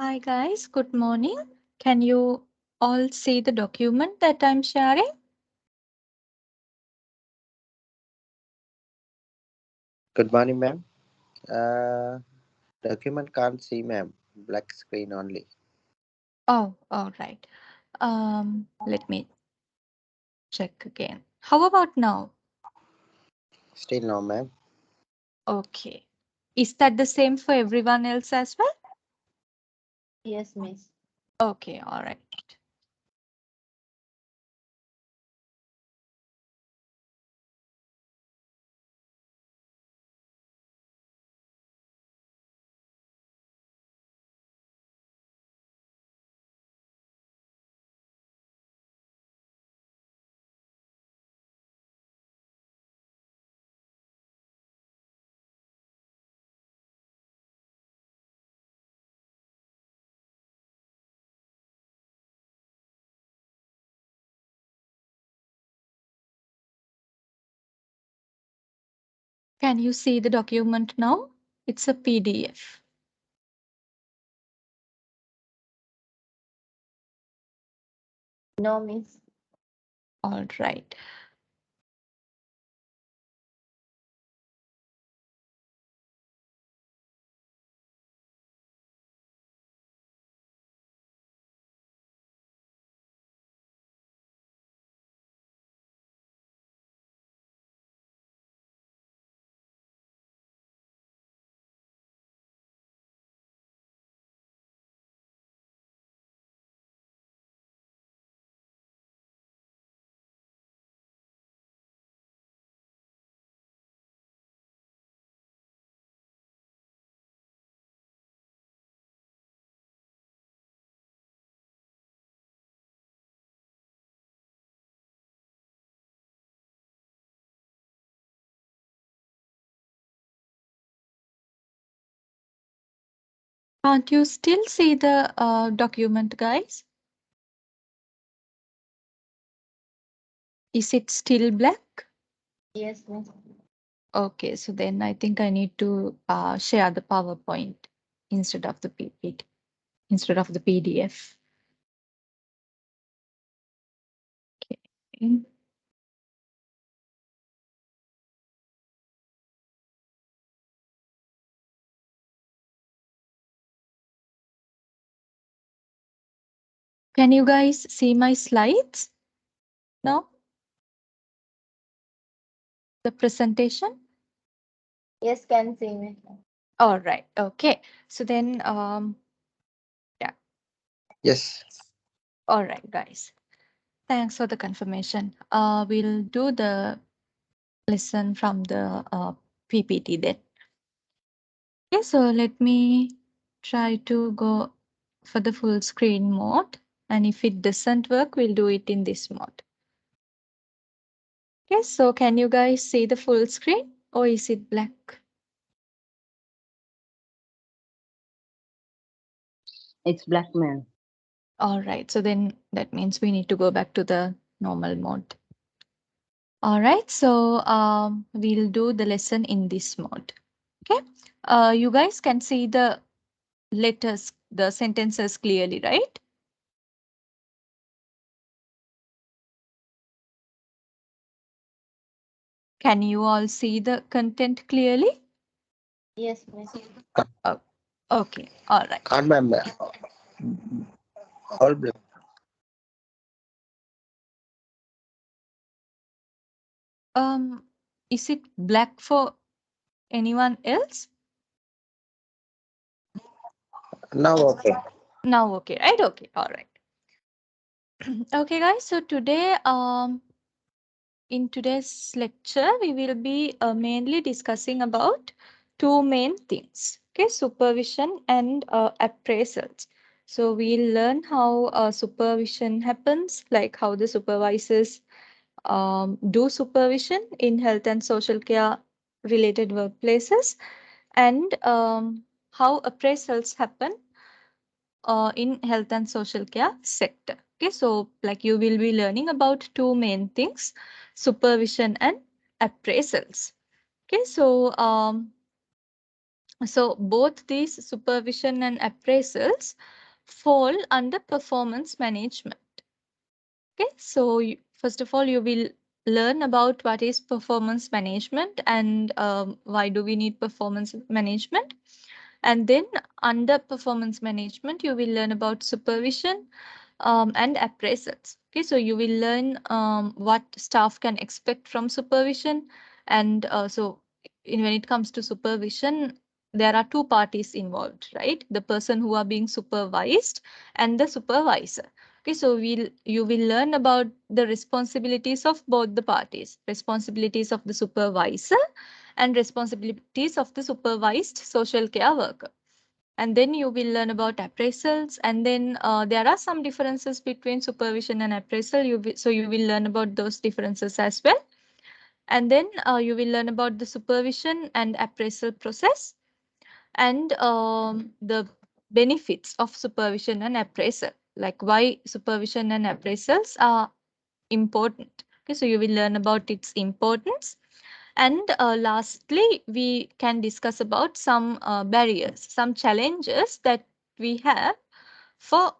Hi guys, good morning. Can you all see the document that I'm sharing? Good morning, ma'am. Document can't see, ma'am. Black screen only. Oh, all right. Let me check again. How about now? Still no, ma'am. Okay. Is that the same for everyone else as well? Yes, miss. Okay, all right. Can you see the document now? It's a PDF. No, miss. All right. Can't you still see the document, guys? Is it still black? Yes, miss. Okay, so then I think I need to share the PowerPoint instead of the PPT, instead of the PDF. Okay. Can you guys see my slides now? The presentation? Yes, can see me. All right. Okay. So then, yeah. Yes. All right, guys. Thanks for the confirmation. We'll do the lesson from the PPT then. Okay, so let me try to go for the full screen mode. And if it doesn't work, we'll do it in this mode. Okay, so can you guys see the full screen or is it black? It's black, man. All right, so then that means we need to go back to the normal mode. All right, so we'll do the lesson in this mode. Okay, you guys can see the letters, the sentences clearly, right? Can you all see the content clearly? Yes, miss. Oh, okay, all right. Can't, ma'am. All black. Is it black for anyone else? Now okay. Now, okay, right? Okay, all right. Okay, guys, so today, in today's lecture, we will be mainly discussing about two main things, okay, supervision and appraisals. So we'll learn how supervision happens, like how the supervisors do supervision in health and social care related workplaces, and how appraisals happen in health and social care sector. Okay, so like you will be learning about two main things, supervision and appraisals. Okay, so So both these supervision and appraisals fall under performance management. Okay, so first of all, you will learn about what is performance management and why do we need performance management. And then under performance management, you will learn about supervision and appraisals. Okay, so you will learn what staff can expect from supervision. And when it comes to supervision, there are two parties involved, right? The person who are being supervised and the supervisor. Okay, so you will learn about the responsibilities of both the parties, responsibilities of the supervisor and responsibilities of the supervised social care worker. And then you will learn about appraisals, and then there are some differences between supervision and appraisal. So you will learn about those differences as well. And then you will learn about the supervision and appraisal process and the benefits of supervision and appraisal, like why supervision and appraisals are important. Okay, so you will learn about its importance. And lastly, we can discuss about some barriers, some challenges that we have for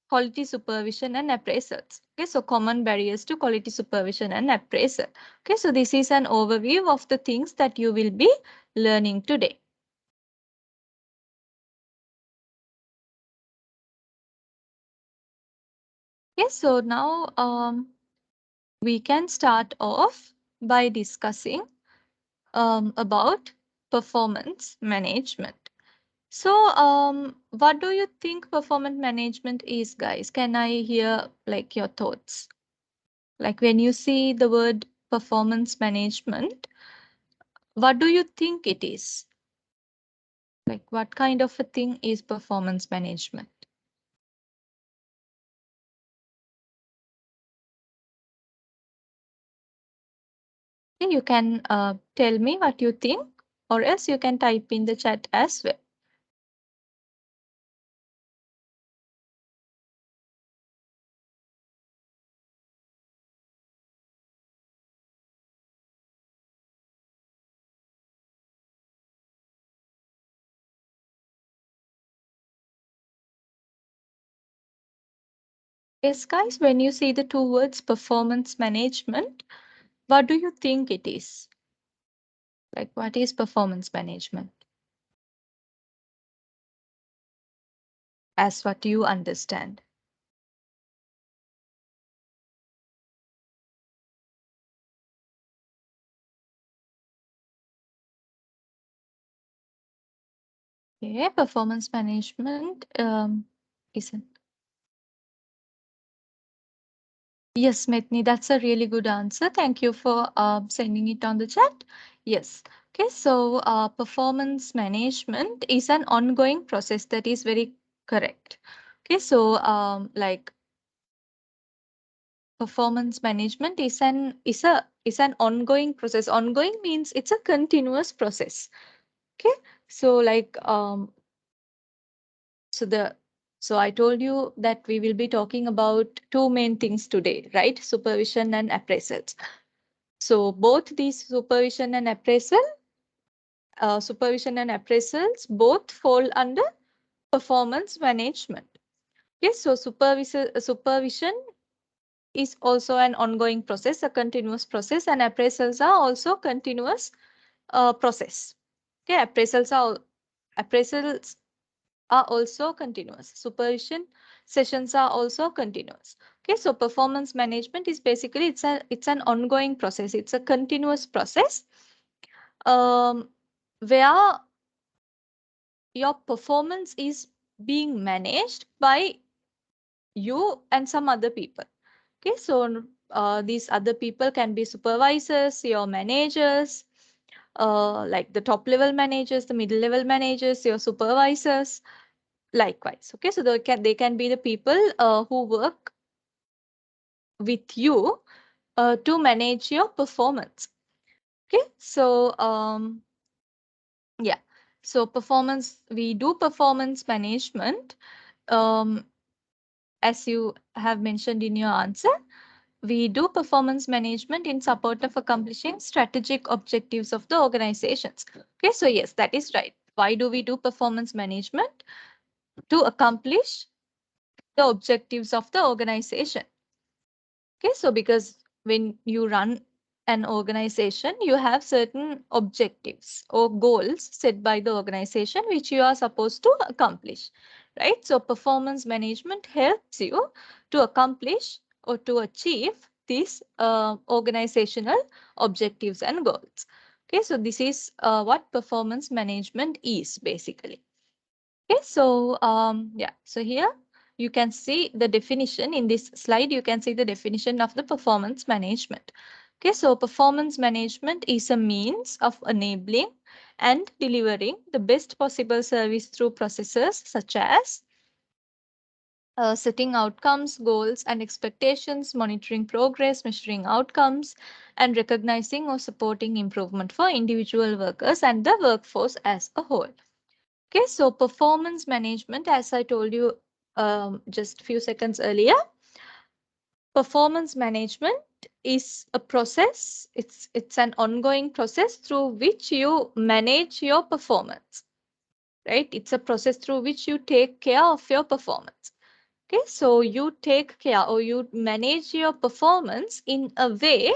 quality supervision and appraisals. Okay, so common barriers to quality supervision and appraisal. Okay, so this is an overview of the things that you will be learning today. Okay, so now we can start off by discussing about performance management. So, what do you think performance management is, guys? Can I hear like your thoughts? Like when you see the word performance management, what do you think it is? Like what kind of a thing is performance management? Okay, you can tell me what you think, or else you can type in the chat as well. Yes, guys, when you see the two words performance management, what do you think it is? Like what is performance management? As what you understand. Okay, performance management isn't. Yes, Metni, that's a really good answer. Thank you for sending it on the chat. Yes. Okay, so performance management is an ongoing process. That is very correct. Okay, so like performance management is an ongoing process. Ongoing means it's a continuous process. Okay, so like so I told you that we will be talking about two main things today, right? Supervision and appraisals. So both these supervision and appraisals both fall under performance management. Yes, so supervision is also an ongoing process, a continuous process, and appraisals are also continuous process. Okay, appraisals are also continuous. Supervision sessions are also continuous. Okay, so performance management is basically it's an ongoing process. It's a continuous process where your performance is being managed by you and some other people. Okay, so these other people can be supervisors, your managers, like the top level managers, the middle level managers, your supervisors, likewise. Okay, so they can be the people who work with you to manage your performance. Okay, so yeah, so we do performance management. Um, as you have mentioned in your answer, we do performance management in support of accomplishing strategic objectives of the organizations. Okay, so yes, that is right. Why do we do performance management? To accomplish the objectives of the organization. Okay, so because when you run an organization, you have certain objectives or goals set by the organization which you are supposed to accomplish, right? So performance management helps you to accomplish or to achieve these organizational objectives and goals. Okay, so this is what performance management is basically. Okay, so yeah, so here you can see the definition in this slide. You can see the definition of the performance management. Okay, so performance management is a means of enabling and delivering the best possible service through processes such as setting outcomes, goals, and expectations, monitoring progress, measuring outcomes, and recognizing or supporting improvement for individual workers and the workforce as a whole. Okay, so performance management, as I told you just a few seconds earlier, performance management is a process. It's an ongoing process through which you manage your performance, right? It's a process through which you take care of your performance. Okay, so you take care or you manage your performance in a way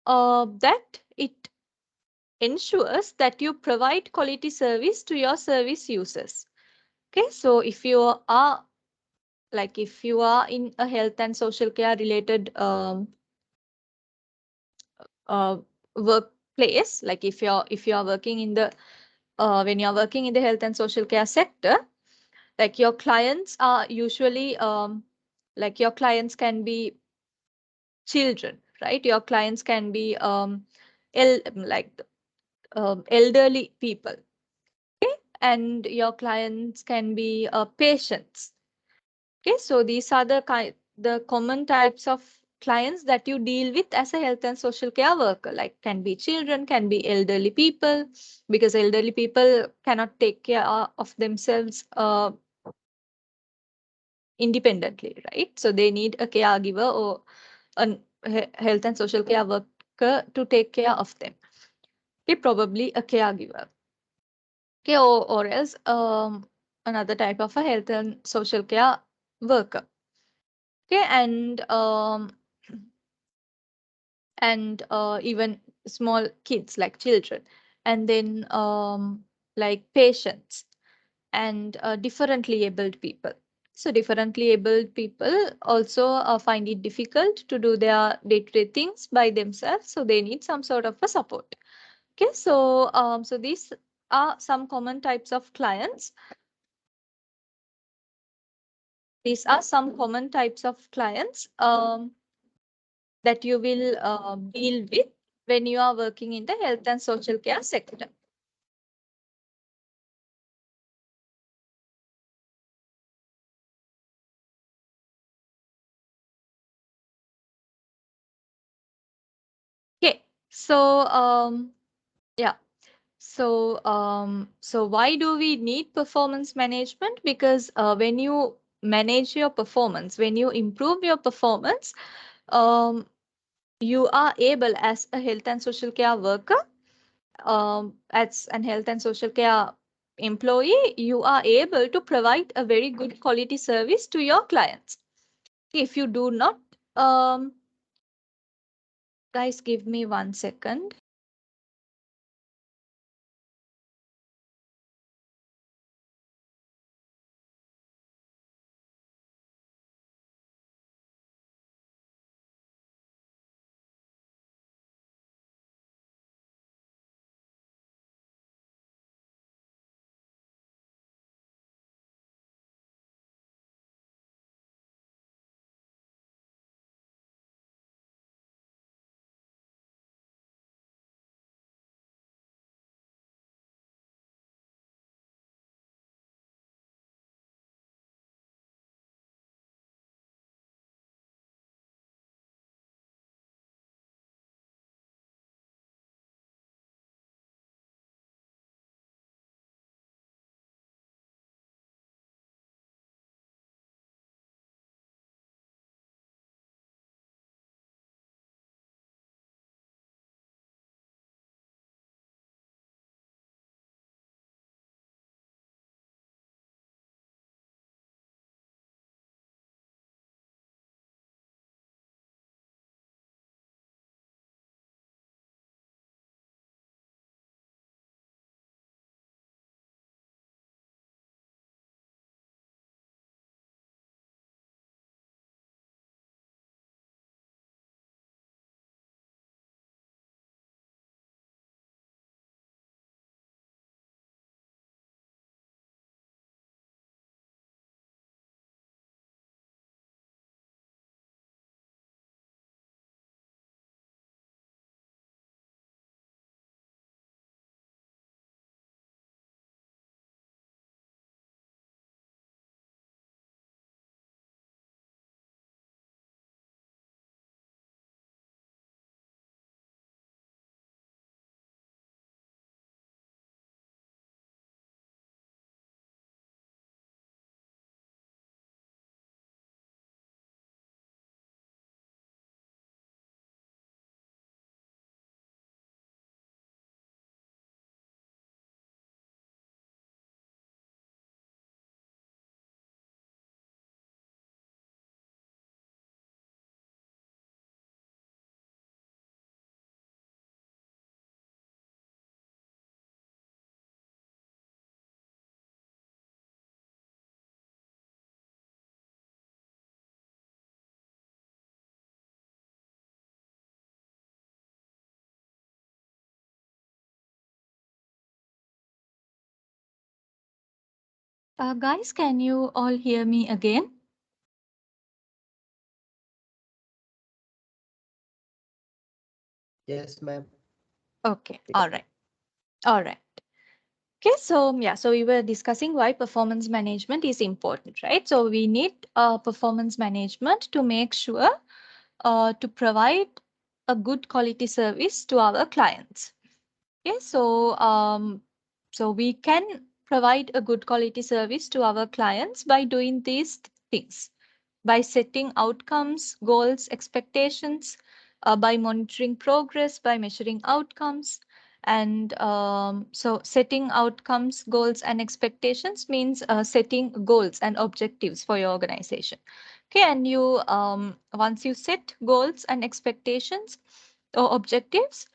that it ensures that you provide quality service to your service users. Okay, so if you are if you are in a health and social care related uh, workplace, like if you are working in the when you are working in the health and social care sector, like your clients are usually like your clients can be children, right? Your clients can be elderly people, and your clients can be patients. Okay, so these are the common types of clients that you deal with as a health and social care worker, like can be children, can be elderly people, because elderly people cannot take care of themselves independently, right? So they need a caregiver or a health and social care worker to take care of them. Okay, probably a caregiver. Okay, or else another type of a health and social care worker. Okay, and even small kids like children, and then like patients and differently abled people. So differently abled people also find it difficult to do their day-to-day things by themselves, so they need some sort of a support. Okay, so so these are some common types of clients. These are some common types of clients that you will deal with when you are working in the health and social care sector. Okay, so yeah, so why do we need performance management? Because when you manage your performance, when you improve your performance, you are able as a health and social care worker, as an health and social care employee, you are able to provide a very good quality service to your clients. If you do not, guys, give me 1 second. Guys, can you all hear me again? Yes, ma'am. Okay, all right. All right. Okay, so yeah, so we were discussing why performance management is important, right? So we need performance management to make sure to provide a good quality service to our clients. Okay, so we can provide a good quality service to our clients by doing these things, by setting outcomes, goals, expectations, by monitoring progress, by measuring outcomes. And so setting outcomes, goals, and expectations means setting goals and objectives for your organization. Okay, and you once you set goals and expectations or objectives,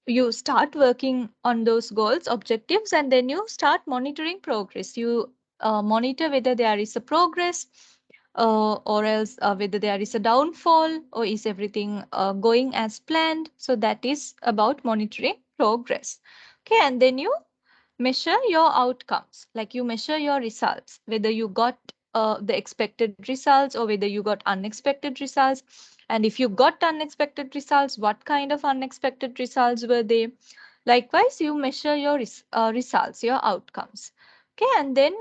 you start working on those goals, objectives, and then you start monitoring progress. You monitor whether there is a progress or else whether there is a downfall or is everything going as planned. So that is about monitoring progress. Okay, and then you measure your outcomes, like you measure your results, whether you got the expected results or whether you got unexpected results. And if you got unexpected results, what kind of unexpected results were they? Likewise, you measure your results, your outcomes. Okay, and then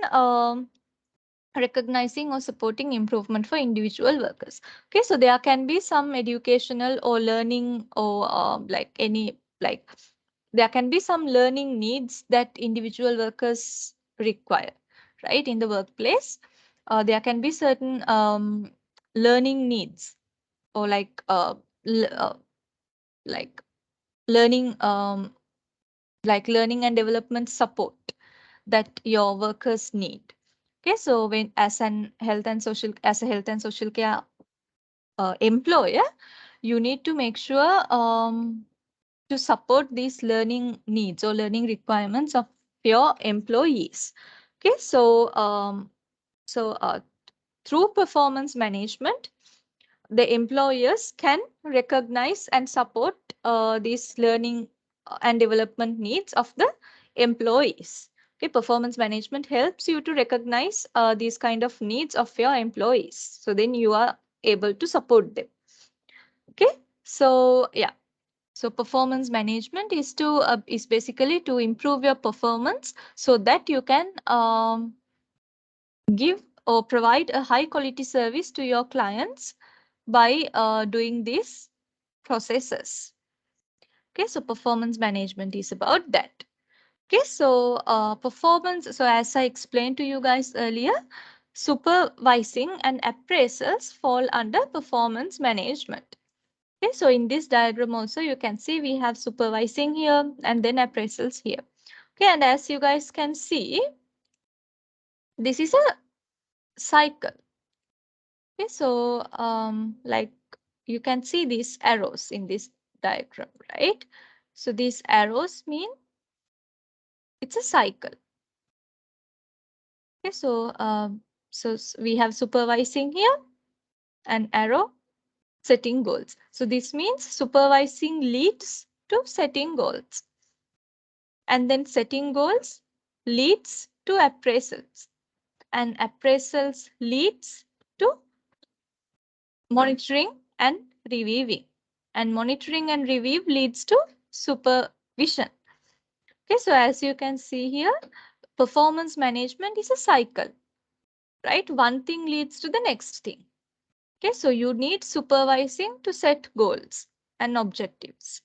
recognizing or supporting improvement for individual workers. Okay, so there can be some educational or learning or like any like there can be some learning needs that individual workers require, right? In the workplace, there can be certain learning needs or like learning like learning and development support that your workers need. Okay, so when as a health and social care employer, you need to make sure to support these learning needs or learning requirements of your employees. Okay, so through performance management, the employers can recognize and support these learning and development needs of the employees. Okay, performance management helps you to recognize these kind of needs of your employees. So then you are able to support them. Okay, so yeah. So performance management is basically to improve your performance so that you can give or provide a high quality service to your clients by doing these processes. Okay, so performance management is about that. Okay, so performance. So as I explained to you guys earlier, supervising and appraisals fall under performance management. Okay, so in this diagram also you can see we have supervising here and then appraisals here. Okay, and as you guys can see, this is a cycle. Okay, so like you can see these arrows in this diagram, right? So these arrows mean it's a cycle. Okay, so we have supervising here, an arrow, setting goals. So this means supervising leads to setting goals. And then setting goals leads to appraisals. And appraisals leads to monitoring and reviewing. And monitoring and review leads to supervision. Okay, so as you can see here, performance management is a cycle, right? One thing leads to the next thing. Okay, so you need supervising to set goals and objectives.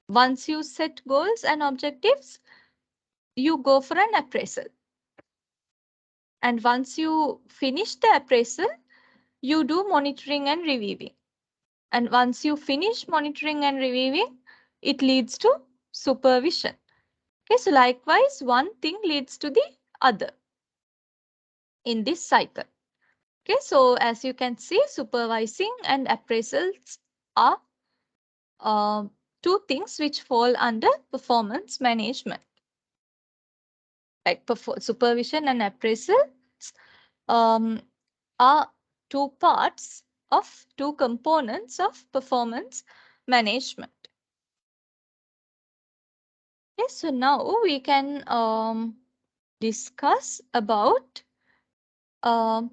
Once you set goals and objectives, you go for an appraisal. And once you finish the appraisal, you do monitoring and reviewing. And once you finish monitoring and reviewing, it leads to supervision. Okay, so likewise, one thing leads to the other in this cycle. Okay, so as you can see, supervising and appraisals are uh, two things which fall under performance management. Like supervision and appraisals um, are two components of performance management. Okay, so now we can discuss about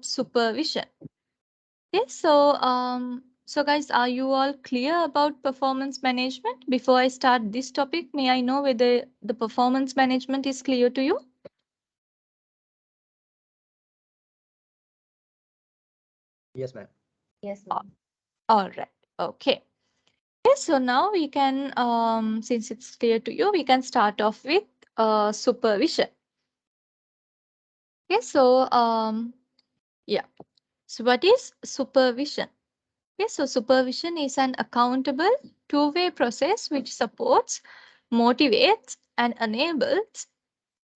supervision. Okay, so guys, are you all clear about performance management? Before I start this topic, may I know whether the performance management is clear to you? Yes, ma'am. Yes, ma'am. All right. Okay. Okay, so now we can, since it's clear to you, we can start off with supervision. Okay, yeah. So what is supervision? Okay, so supervision is an accountable two-way process which supports, motivates, and enables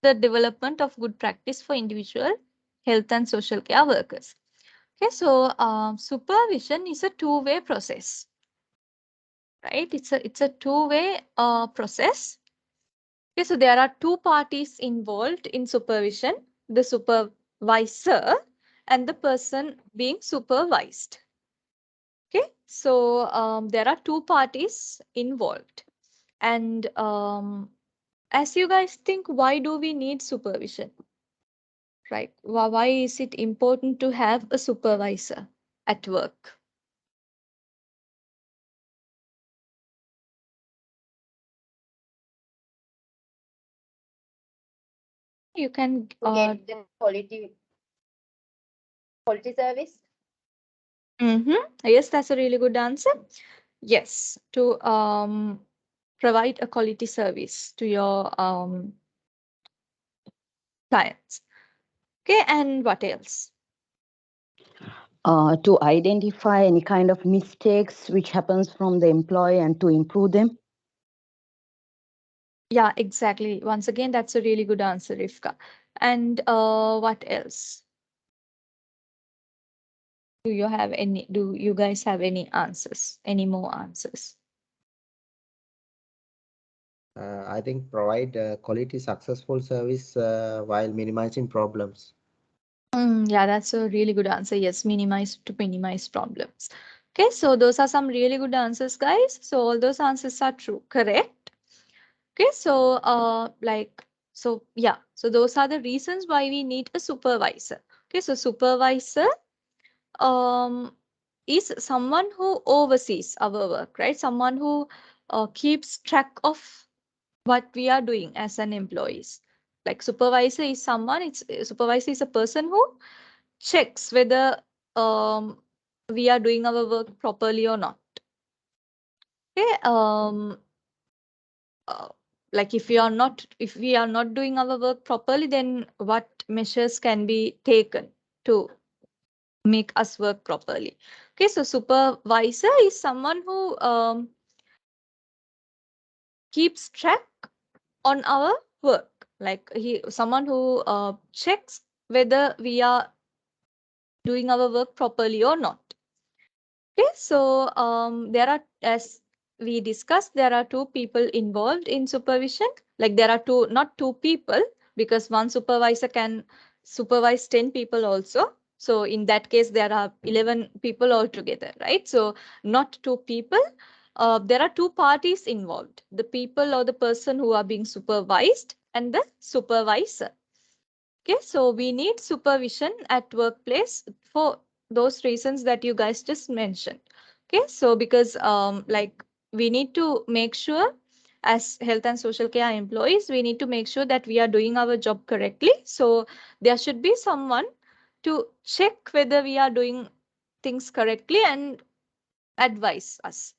the development of good practice for individual health and social care workers. Okay, so supervision is a two-way process, right? It's a two-way process. Okay, so there are two parties involved in supervision: the supervisor and the person being supervised. Okay, so there are two parties involved. And as you guys think, why do we need supervision? Right? Why is it important to have a supervisor at work? You can. To get the quality service. Yes, that's a really good answer. Yes, to provide a quality service to your clients. Okay, and what else? To identify any kind of mistakes which happens from the employee and to improve them. Yeah, exactly. Once again, that's a really good answer, Rifka. And what else? Do you guys have any answers? Any more answers? I think provide quality successful service while minimizing problems. Yeah, that's a really good answer. Yes, minimize problems. Okay, so those are some really good answers, guys. So all those answers are true, correct? Okay, so so those are the reasons why we need a supervisor. Okay, so supervisor um is someone who oversees our work, right? Someone who keeps track of what we are doing as an employees. Like supervisor is a person who checks whether we are doing our work properly or not. Okay, uh, like if we are not doing our work properly, then what measures can be taken to make us work properly? Okay, so supervisor is someone who keeps track on our work, like someone who checks whether we are doing our work properly or not. Okay, so there are, as we discussed, there are two people involved in supervision. Like there are not two people, because one supervisor can supervise 10 people also. So in that case, there are 11 people altogether, right? So not two people. There are two parties involved: the people or the person who are being supervised and the supervisor. Okay, so we need supervision at workplace for those reasons that you guys just mentioned. Okay, so because like we need to make sure, as health and social care employees, we need to make sure that we are doing our job correctly. So there should be someone to check whether we are doing things correctly and advise us,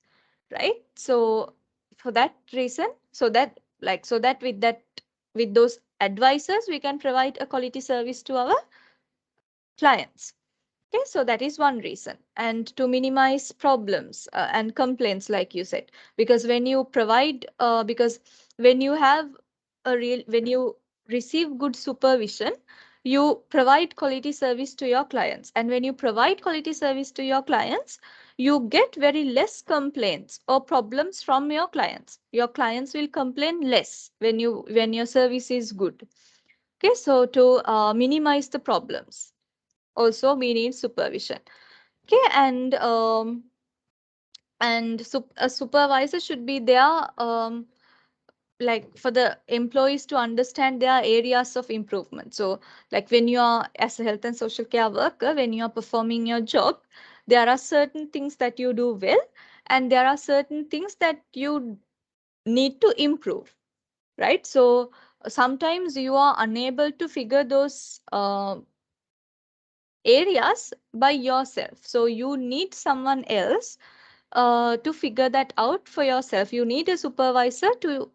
right? So for that reason, so that with those advisors, we can provide a quality service to our clients. Okay, so that is one reason. And to minimize problems and complaints, like you said, because when you have when you receive good supervision, you provide quality service to your clients. And when you provide quality service to your clients, you get very less complaints or problems from your clients. Your clients will complain less when your service is good. Okay, so to minimize the problems, also we need supervision. Okay, and a supervisor should be there like for the employees to understand their areas of improvement. So like when you are as a health and social care worker, when you are performing your job, there are certain things that you do well, and there are certain things that you need to improve, right? So sometimes you are unable to figure those areas by yourself. So you need someone else to figure that out for yourself. You need a supervisor to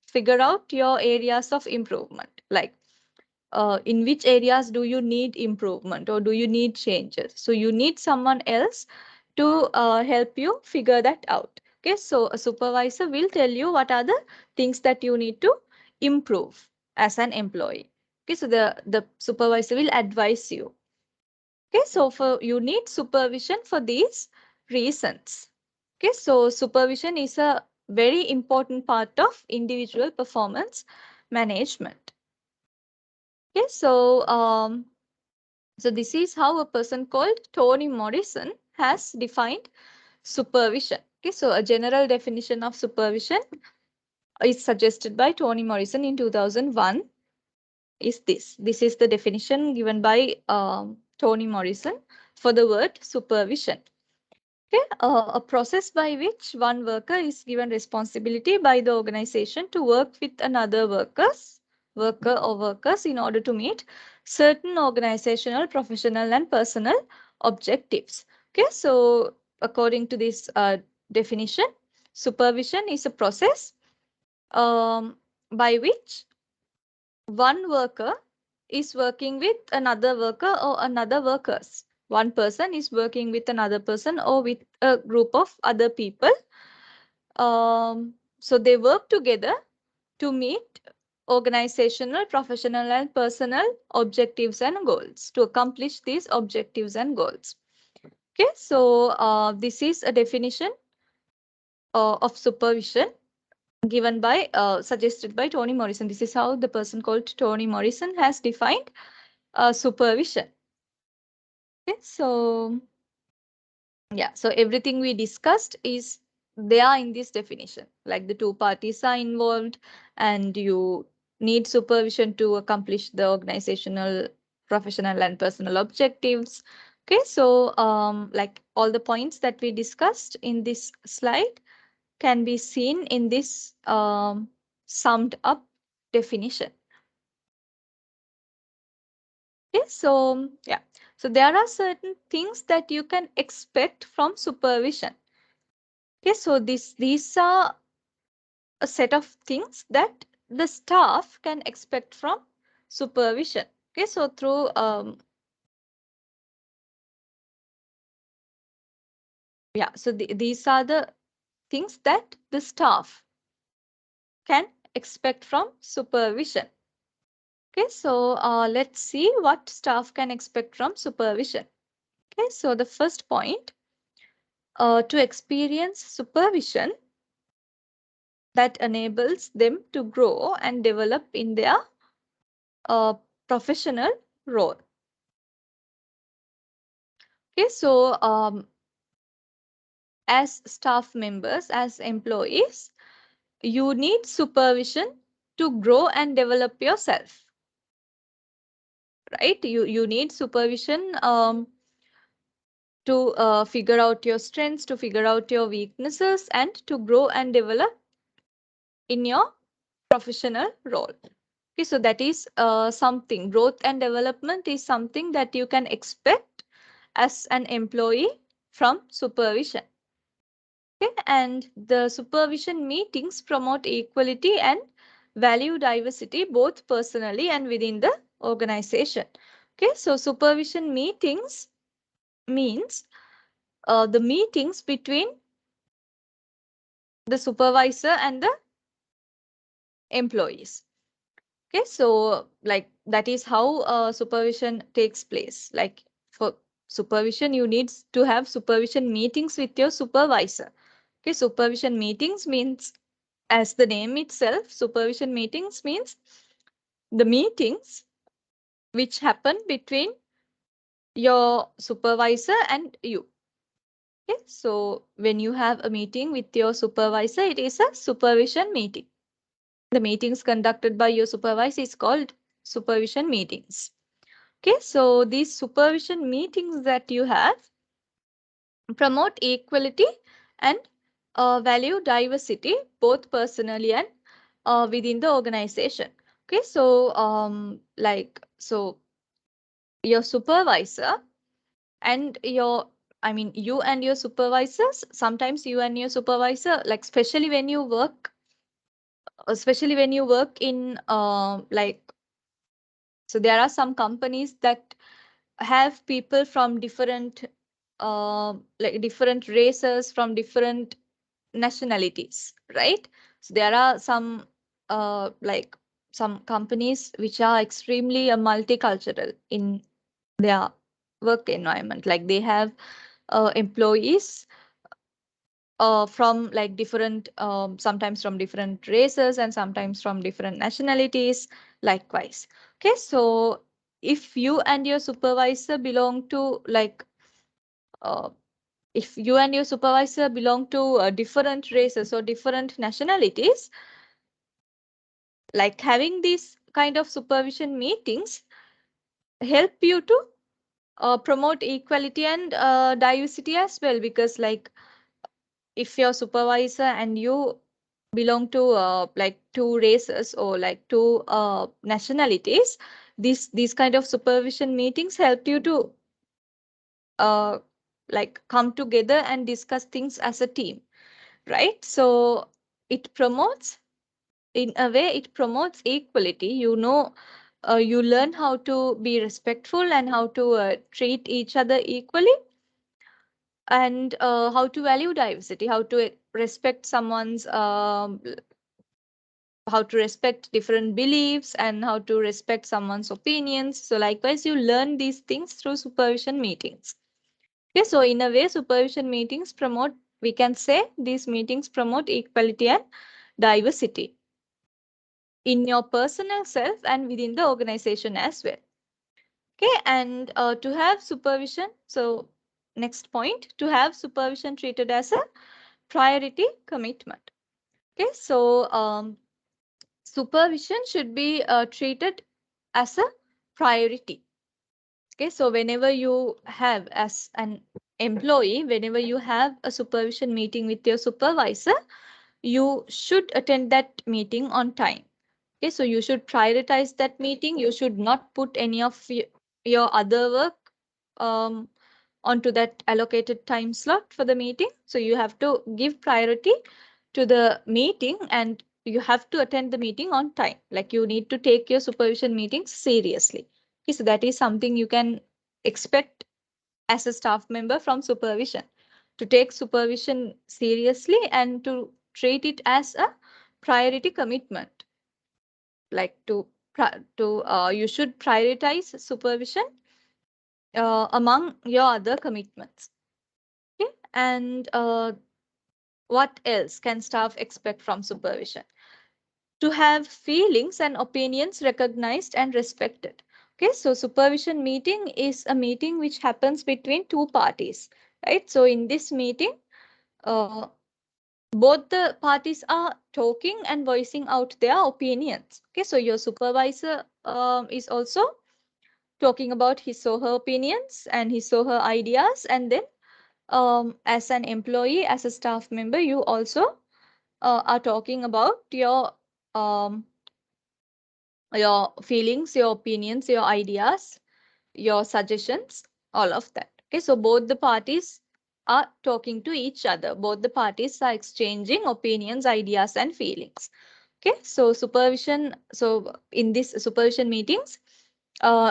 figure out your areas of improvement. Like in which areas do you need improvement or do you need changes? So you need someone else to help you figure that out. Okay, so a supervisor will tell you what are the things that you need to improve as an employee. Okay, so the supervisor will advise you. Okay, so for you need supervision for these reasons. Okay, so supervision is a very important part of individual performance management. Okay, so this is how a person called Toni Morrison has defined supervision. Okay, so a general definition of supervision is suggested by Toni Morrison in 2001 is this. This is the definition given by Toni Morrison for the word supervision. Okay, a process by which one worker is given responsibility by the organization to work with another worker or workers in order to meet certain organizational, professional, and personal objectives. Okay, so according to this definition, supervision is a process by which one worker is working with another worker or another workers. One person is working with another person or with a group of other people. So they work together to meet organizational, professional, and personal objectives and goals, to accomplish these objectives and goals. Okay, so this is a definition of supervision given by suggested by Toni Morrison. This is how the person called Toni Morrison has defined supervision. Okay, so yeah, so everything we discussed is there in this definition. Like the two parties are involved, and you need supervision to accomplish the organizational, professional, and personal objectives. Okay, so like all the points that we discussed in this slide can be seen in this summed up definition. Okay, so yeah, so there are certain things that you can expect from supervision. Okay, so these are a set of things that the staff can expect from supervision. Okay, so through yeah, so these are the things that the staff can expect from supervision. Okay, so let's see what staff can expect from supervision. Okay, so the first point, to experience supervision that enables them to grow and develop in their professional role. Okay, so as staff members, as employees, you need supervision to grow and develop yourself, right? You need supervision to figure out your strengths, to figure out your weaknesses, and to grow and develop in your professional role. Okay, so that is something. Growth and development is something that you can expect as an employee from supervision. Okay, and the supervision meetings promote equality and value diversity both personally and within the organization. Okay, so supervision meetings means the meetings between the supervisor and the employees. Okay, so like that is how supervision takes place. Like for supervision, you need to have supervision meetings with your supervisor. Okay, supervision meetings means, as the name itself, supervision meetings means the meetings which happen between your supervisor and you. Okay, so when you have a meeting with your supervisor, it is a supervision meeting. the meetings conducted by your supervisor is called supervision meetings. Okay, so these supervision meetings that you have promote equality and value diversity both personally and within the organization. Okay, so so your supervisor and your you and your supervisors, sometimes you and your supervisor, like especially when you work in so there are some companies that have people from different different races, from different nationalities, right? So there are some companies which are extremely multicultural in their work environment. Like they have employees from like different, sometimes from different races and sometimes from different nationalities, likewise. Okay, so if you and your supervisor belong to uh, if you and your supervisor belong to different races or different nationalities, like having these kind of supervision meetings help you to promote equality and diversity as well, because like if your supervisor and you belong to like two races or like two nationalities, these kind of supervision meetings help you to uh, like come together and discuss things as a team, right? So it promotes, in a way, it promotes equality. You learn how to be respectful and how to treat each other equally, and how to value diversity, how to respect someone's how to respect different beliefs and how to respect someone's opinions. So likewise, you learn these things through supervision meetings. Okay, so in a way, supervision meetings promote, we can say these meetings promote equality and diversity in your personal self and within the organization as well. Okay, and to have supervision, so next point, to have supervision treated as a priority commitment. Okay, so supervision should be treated as a priority. Okay, so whenever you have, as an employee, whenever you have a supervision meeting with your supervisor, you should attend that meeting on time. Okay, so you should prioritize that meeting. You should not put any of your other work um, onto that allocated time slot for the meeting. So you have to give priority to the meeting and you have to attend the meeting on time. Like you need to take your supervision meetings seriously. Okay, so that is something you can expect as a staff member from supervision, to take supervision seriously and to treat it as a priority commitment. Like you should prioritize supervision among your other commitments. Okay, and what else can staff expect from supervision? To have feelings and opinions recognized and respected. Okay, so supervision meeting is a meeting which happens between two parties, right? So in this meeting, uh, both the parties are talking and voicing out their opinions. Okay, so your supervisor is also talking about his or her opinions and his or her ideas, and then as an employee, as a staff member, you also are talking about um, your feelings, your opinions, your ideas, your suggestions, all of that. Okay, so both the parties are talking to each other. Both the parties are exchanging opinions, ideas, and feelings. Okay, so supervision, so in this supervision meetings,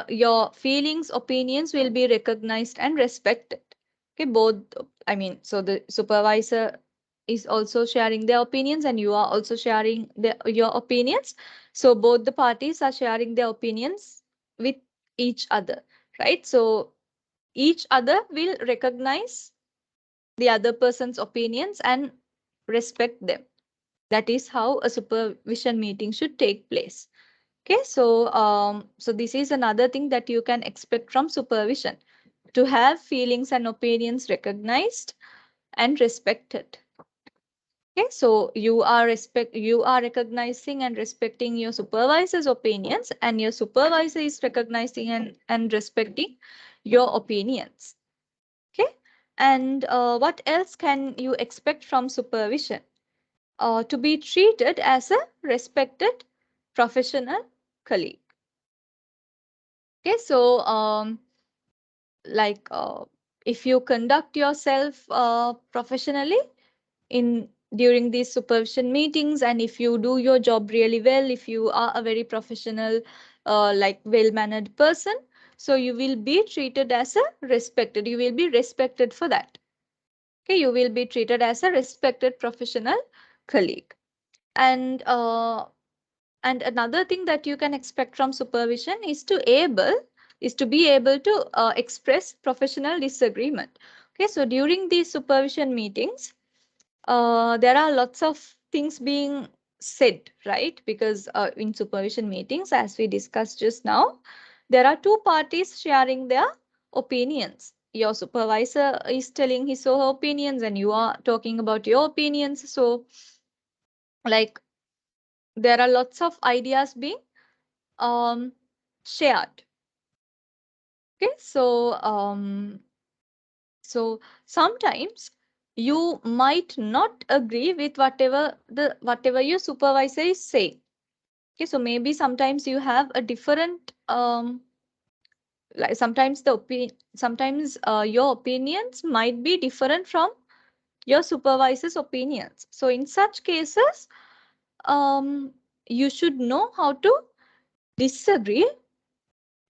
your feelings, opinions will be recognized and respected. Okay, both, so the supervisor is also sharing their opinions and you are also sharing your opinions. So both the parties are sharing their opinions with each other, right? So each other will recognize the other person's opinions and respect them. That is how a supervision meeting should take place. Okay, so this is another thing that you can expect from supervision, to have feelings and opinions recognized and respected. Okay, so you are recognizing and respecting your supervisor's opinions, and your supervisor is recognizing and respecting your opinions. Okay, and what else can you expect from supervision? To be treated as a respected professional colleague. Okay, so like if you conduct yourself professionally in during these supervision meetings, and if you do your job really well, if you are a very professional like well-mannered person, so you will be treated as a respected, you will be respected for that. Okay, you will be treated as a respected professional colleague. And another thing that you can expect from supervision is to be able to express professional disagreement. Okay, so during these supervision meetings, there are lots of things being said, right? Because in supervision meetings, as we discussed just now, there are two parties sharing their opinions. Your supervisor is telling his or her opinions, and you are talking about your opinions. So, like, there are lots of ideas being um, shared. Okay, so sometimes you might not agree with whatever your supervisor is saying. Okay, so maybe sometimes you have a different like sometimes your opinions might be different from your supervisor's opinions. So in such cases, um, you should know how to disagree.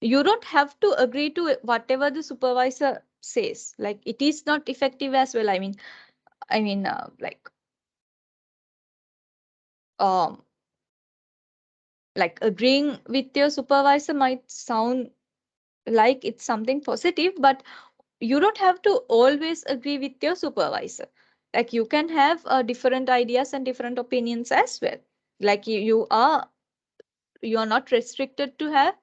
You don't have to agree to whatever the supervisor says. Like, it is not effective as well. Um like agreeing with your supervisor might sound like it's something positive, but you don't have to always agree with your supervisor. Like, you can have different ideas and different opinions as well. Like, you are not restricted to have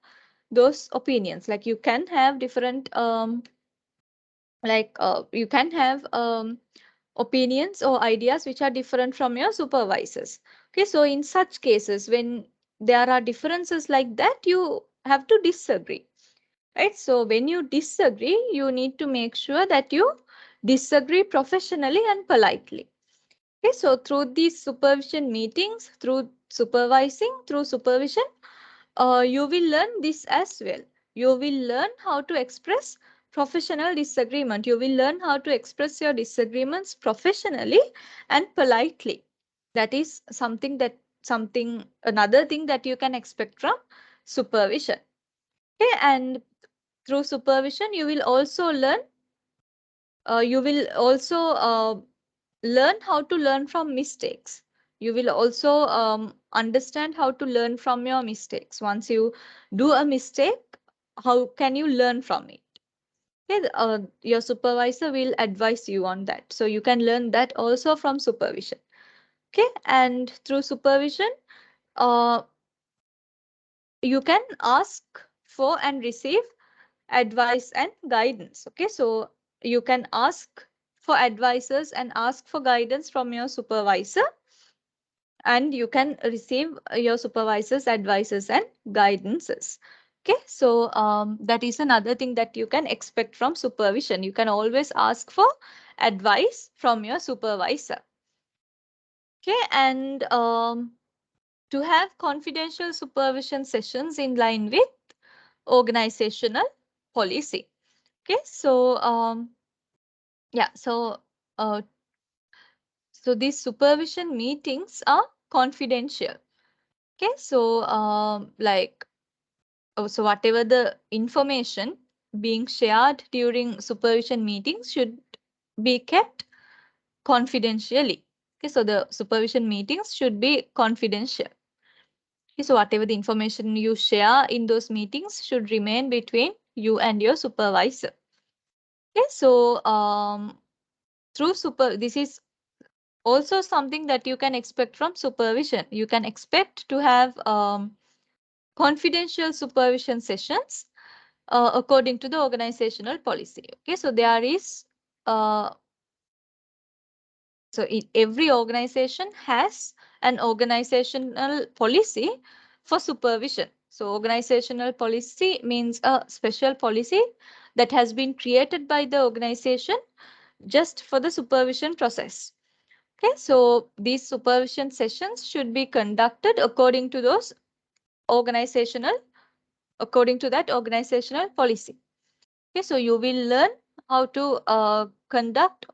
those opinions. Like, you can have different you can have opinions or ideas which are different from your supervisors. Okay, so in such cases, when there are differences like that, you have to disagree, right? So when you disagree, you need to make sure that you disagree professionally and politely. Okay, so through these supervision meetings, through supervision, you will learn this as well. You will learn how to express professional disagreement. You will learn how to express your disagreements professionally and politely. That is another thing that you can expect from supervision. Okay, and through supervision, you will also learn how to learn from mistakes. You will also understand how to learn from your mistakes. Once you do a mistake, how can you learn from it? Okay, your supervisor will advise you on that. So you can learn that also from supervision. Okay, and through supervision, uh, you can ask for and receive advice and guidance. Okay, so you can ask for advices and ask for guidance from your supervisor, and you can receive your supervisor's advices and guidances. Okay, so that is another thing that you can expect from supervision. You can always ask for advice from your supervisor. Okay, and to have confidential supervision sessions in line with organizational policy. Okay, so yeah, uh, so these supervision meetings are confidential. Okay, so so whatever the information being shared during supervision meetings should be kept confidentially. Okay, so the supervision meetings should be confidential. Okay, so whatever the information you share in those meetings should remain between you and your supervisor. Okay, so this is also something that you can expect from supervision. You can expect to have confidential supervision sessions according to the organizational policy. Okay, so So every organization has an organizational policy for supervision. So organizational policy means a special policy that has been created by the organization just for the supervision process. Okay, so these supervision sessions should be conducted according to those organizational, according to that organizational policy. Okay, so you will learn how to conduct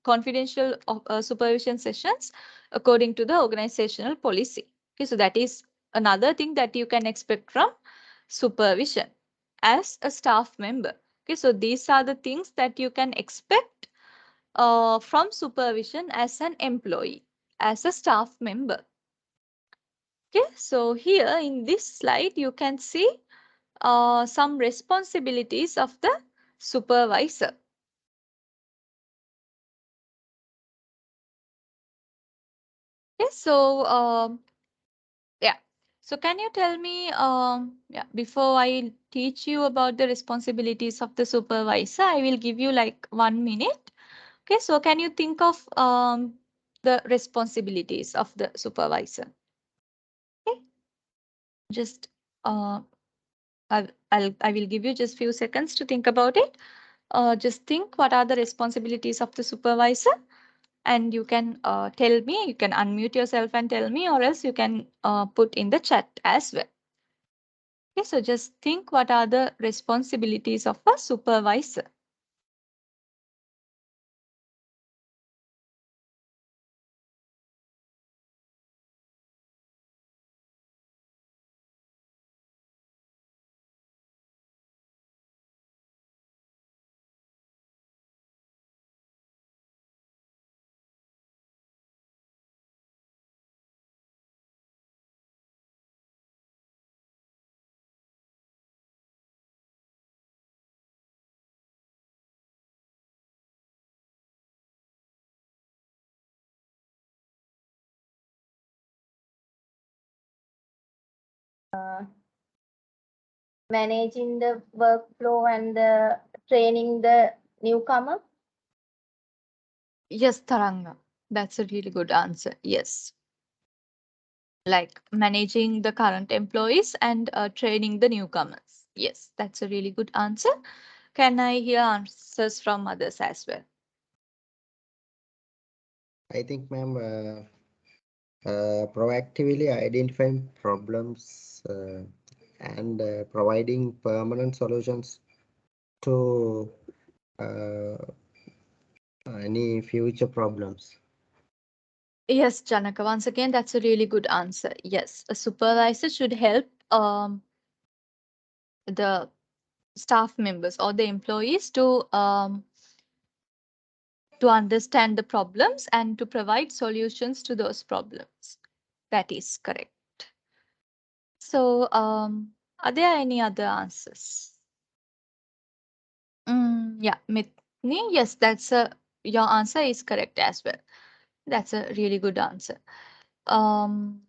confidential supervision sessions according to the organizational policy. Okay, so that is another thing that you can expect from supervision as a staff member. Okay, so these are the things that you can expect from supervision as an employee, as a staff member. Okay, so here in this slide, you can see some responsibilities of the supervisor. Okay, so yeah. So can you tell me, yeah, before I teach you about the responsibilities of the supervisor, I will give you like 1 minute. Okay, so can you think of the responsibilities of the supervisor? Okay, just I will give you just few seconds to think about it. Just think what are the responsibilities of the supervisor, and you can tell me. You can unmute yourself and tell me, or else you can put in the chat as well. Okay, so just think what are the responsibilities of a supervisor. Managing the workflow and the training the newcomer. Yes, Taranga, that's a really good answer. Yes. Like managing the current employees and training the newcomers. Yes, that's a really good answer. Can I hear answers from others as well? I think, ma'am, proactively identifying problems and providing permanent solutions to any future problems. Yes, Janaka, once again, that's a really good answer. Yes, a supervisor should help the staff members or the employees to understand the problems and to provide solutions to those problems. That is correct. So, are there any other answers? Yeah, Mitni, yes, your answer is correct as well. That's a really good answer. Um,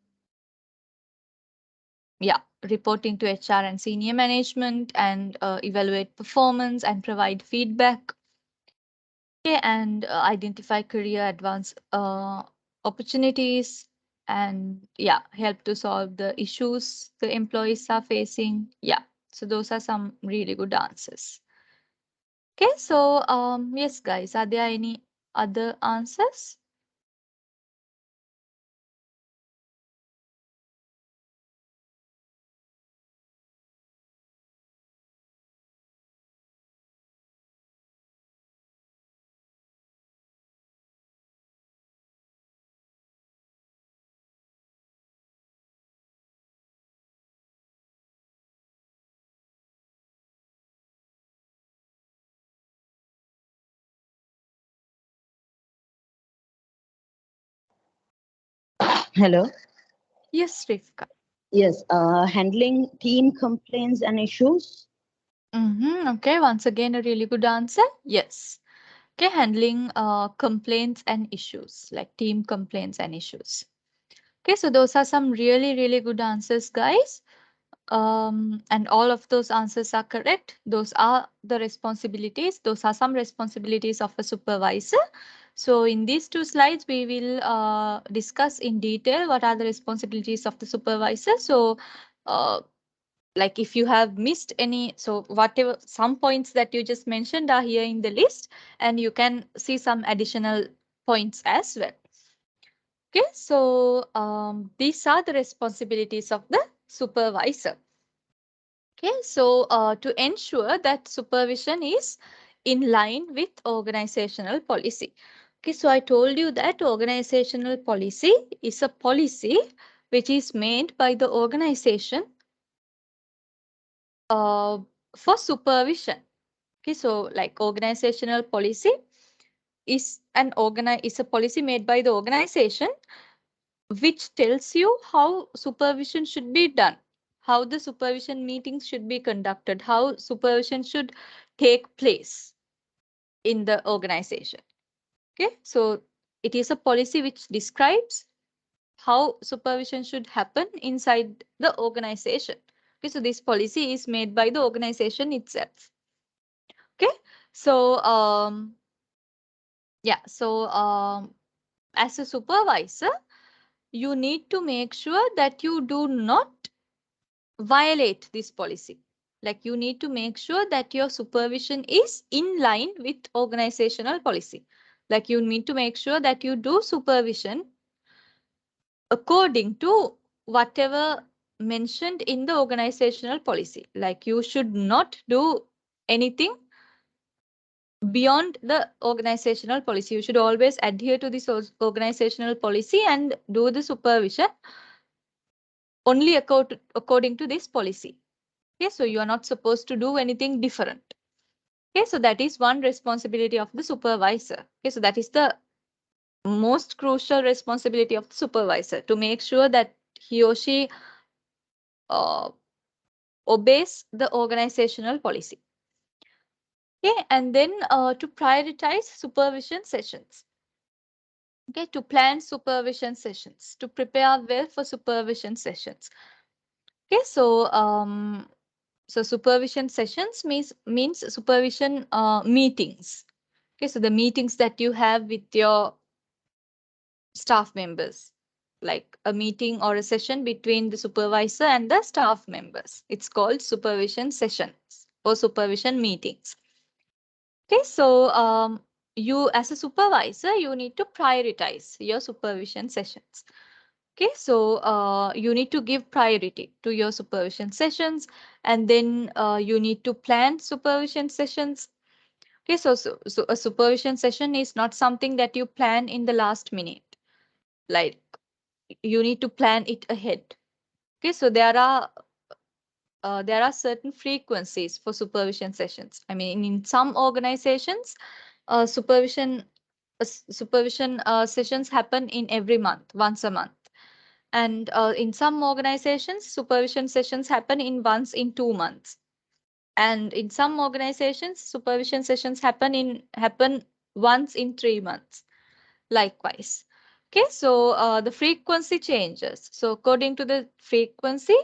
yeah, reporting to HR and senior management and evaluate performance and provide feedback. Okay, and identify career advance opportunities and yeah, help to solve the issues the employees are facing. Yeah, so those are some really good answers. Okay, so yes, guys, are there any other answers? Hello. Yes, Rifka. Yes, handling team complaints and issues. Okay, once again, a really good answer. Yes. Okay, handling complaints and issues, like team complaints and issues. Okay, so those are some really, really good answers, guys. And all of those answers are correct. Those are the responsibilities. Those are some responsibilities of a supervisor. So in these two slides, we will discuss in detail what are the responsibilities of the supervisor. So like if you have missed any, so whatever some points that you just mentioned are here in the list, and you can see some additional points as well. Okay, so these are the responsibilities of the supervisor. Okay, so to ensure that supervision is in line with organizational policy. Okay, so I told you that organizational policy is a policy which is made by the organization for supervision. Okay, so like organizational policy is is a policy made by the organization which tells you how supervision should be done, how the supervision meetings should be conducted, how supervision should take place in the organization. Okay, so it is a policy which describes how supervision should happen inside the organization. Okay, so this policy is made by the organization itself. Okay, so yeah, so as a supervisor, you need to make sure that you do not violate this policy. Like you need to make sure that your supervision is in line with organizational policy. Like you need to make sure that you do supervision according to whatever mentioned in the organizational policy. Like you should not do anything beyond the organizational policy. You should always adhere to this organizational policy and do the supervision only according to this policy. Okay, so you are not supposed to do anything different. Okay, so that is one responsibility of the supervisor. Okay, so that is the most crucial responsibility of the supervisor, to make sure that he or she uh, obeys the organizational policy. Okay, and then to prioritize supervision sessions. Okay, to plan supervision sessions, to prepare well for supervision sessions. Okay, so so supervision sessions means supervision meetings. Okay, so the meetings that you have with your staff members, like a meeting or a session between the supervisor and the staff members. It's called supervision sessions or supervision meetings. Okay, so you as a supervisor, you need to prioritize your supervision sessions. Okay, so you need to give priority to your supervision sessions, and then you need to plan supervision sessions. Okay, so a supervision session is not something that you plan in the last minute. Like you need to plan it ahead. Okay, so there are certain frequencies for supervision sessions. I mean, in some organizations, supervision sessions happen in every month, once a month. And in some organizations, supervision sessions happen in once in 2 months. And in some organizations, supervision sessions happen once in 3 months. Likewise. Okay, so the frequency changes. So according to the frequency,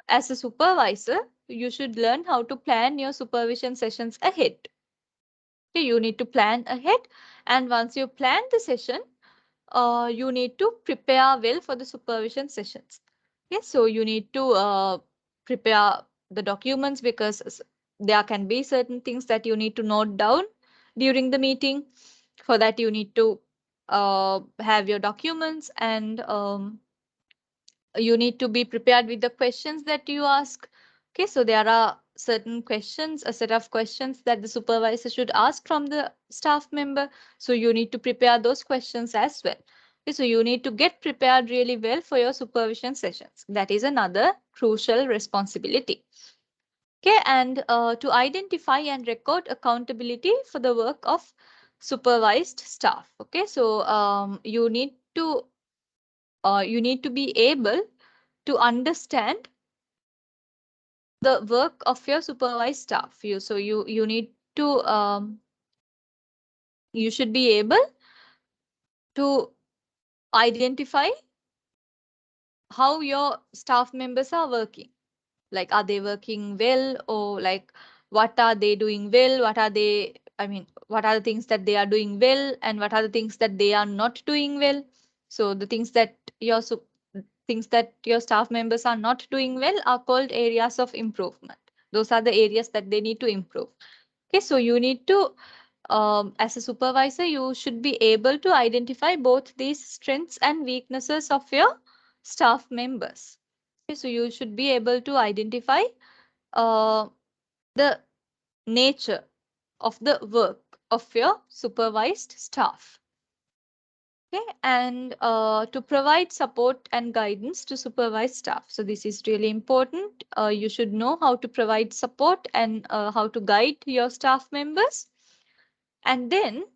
as a supervisor, you should learn how to plan your supervision sessions ahead. Okay, you need to plan ahead, and once you plan the session, you need to prepare well for the supervision sessions. Okay, so you need to prepare the documents, because there can be certain things that you need to note down during the meeting. For that, you need to have your documents, and you need to be prepared with the questions that you ask. Okay, so there are certain questions, a set of questions that the supervisor should ask from the staff member. So you need to prepare those questions as well. Okay, so you need to get prepared really well for your supervision sessions. That is another crucial responsibility. Okay, and to identify and record accountability for the work of supervised staff. Okay, so you need to be able to understand the work of your supervised staff. You need to you should be able to identify how your staff members are working. Like, are they working well, or like what are they doing well? What are they I mean, what are the things that they are doing well and what are the things that they are not doing well. So the things that your staff members are not doing well are called areas of improvement. Those are the areas that they need to improve. Okay, so you need to, as a supervisor, you should be able to identify both these strengths and weaknesses of your staff members. Okay, so you should be able to identify the nature of the work of your supervised staff. Okay, and to provide support and guidance to supervised staff. So this is really important. You should know how to provide support and how to guide your staff members. And then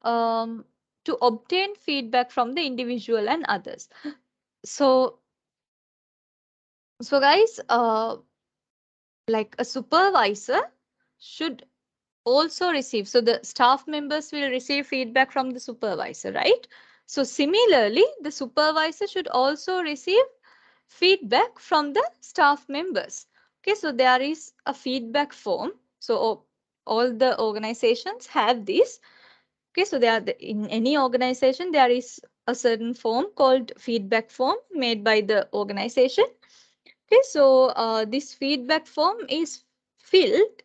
to obtain feedback from the individual and others. So, guys, like a supervisor should also receive. So the staff members will receive feedback from the supervisor, right? So similarly, the supervisor should also receive feedback from the staff members. Okay, so there is a feedback form. So all the organizations have this. Okay, so in any organization, there is a certain form called feedback form made by the organization. Okay, so this feedback form is filled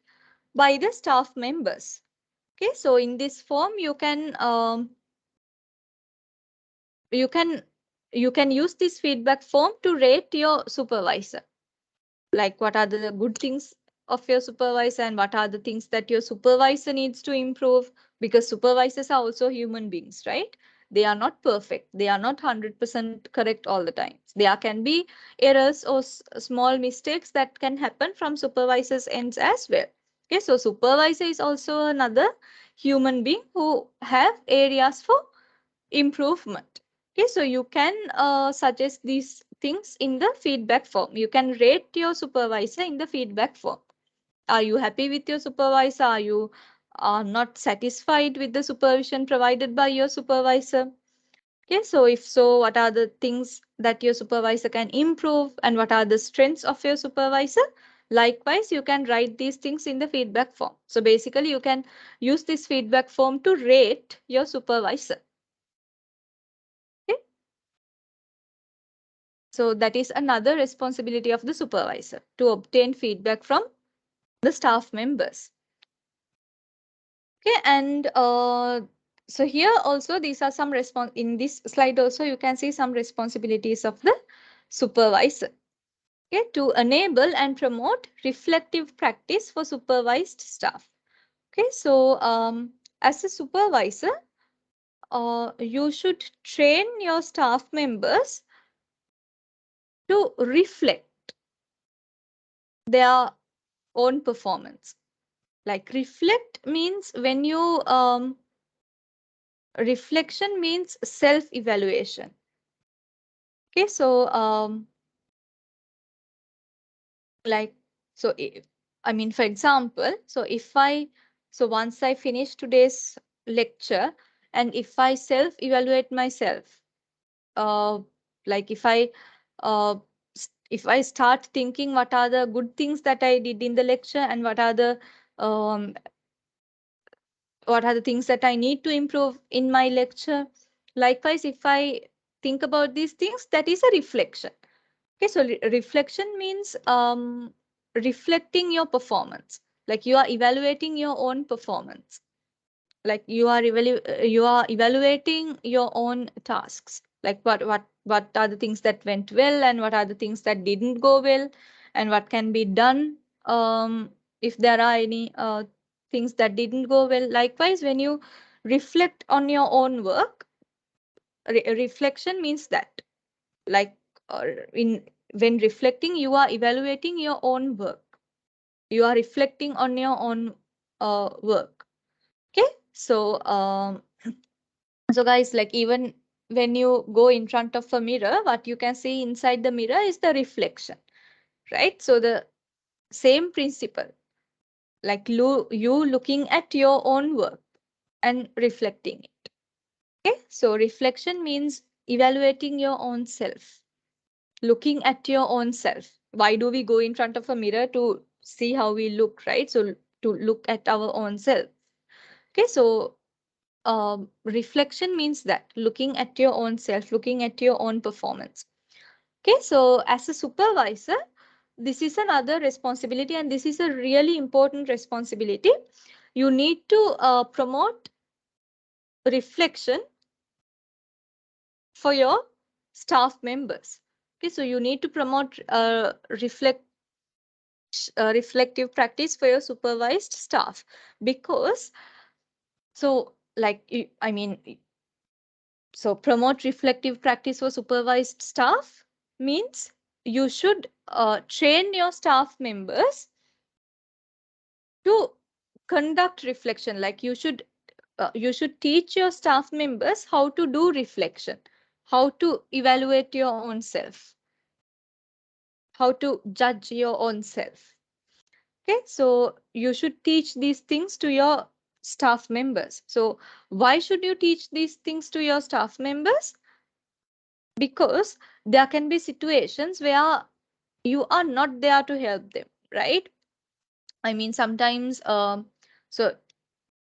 by the staff members. Okay, so in this form, you can use this feedback form to rate your supervisor. Like what are the good things of your supervisor and what are the things that your supervisor needs to improve, because supervisors are also human beings, right? They are not perfect. They are not 100% correct all the time. There can be errors or small mistakes that can happen from supervisors' ends as well. Okay, so supervisor is also another human being who have areas for improvement. Okay, so you can suggest these things in the feedback form. You can rate your supervisor in the feedback form. Are you happy with your supervisor? Are you not satisfied with the supervision provided by your supervisor? Okay, so if so, what are the things that your supervisor can improve and what are the strengths of your supervisor? Likewise, you can write these things in the feedback form. So basically, you can use this feedback form to rate your supervisor. Okay. So that is another responsibility of the supervisor, to obtain feedback from the staff members. Okay, and so here also these are some in this slide also you can see some responsibilities of the supervisor. Okay, to enable and promote reflective practice for supervised staff. Okay, so as a supervisor, you should train your staff members to reflect their own performance. Like reflect means when you reflection means self-evaluation. Okay, so like so I mean, for example, so once I finish today's lecture and if I self-evaluate myself, uh like uh if I start thinking what are the good things that I did in the lecture and um what are the things that I need to improve in my lecture. Likewise, if I think about these things, that is a reflection. Okay, so reflection means reflecting your performance. Like you are evaluating your own performance. Like you are evaluating your own tasks. Like what are the things that went well and what are the things that didn't go well, and what can be done if there are any things that didn't go well. Likewise, when you reflect on your own work, reflection means that, like in when reflecting, you are evaluating your own work. You are reflecting on your own work. Okay, so so guys, like even when you go in front of a mirror, what you can see inside the mirror is the reflection, right? So the same principle, like you looking at your own work and reflecting it. Okay, so reflection means evaluating your own self, looking at your own self. Why do we go in front of a mirror? To see how we look, right? So to look at our own self. Okay, so reflection means that looking at your own self, looking at your own performance. Okay, so as a supervisor, this is another responsibility, and this is a really important responsibility. You need to promote reflection for your staff members. Okay, so you need to promote reflective practice for your supervised staff, because so like I mean, so promote reflective practice for supervised staff means you should train your staff members to conduct reflection. Like you should teach your staff members how to do reflection, how to evaluate your own self, how to judge your own self. Okay, so you should teach these things to your staff members. So why should you teach these things to your staff members? Because there can be situations where you are not there to help them, right? I mean, sometimes so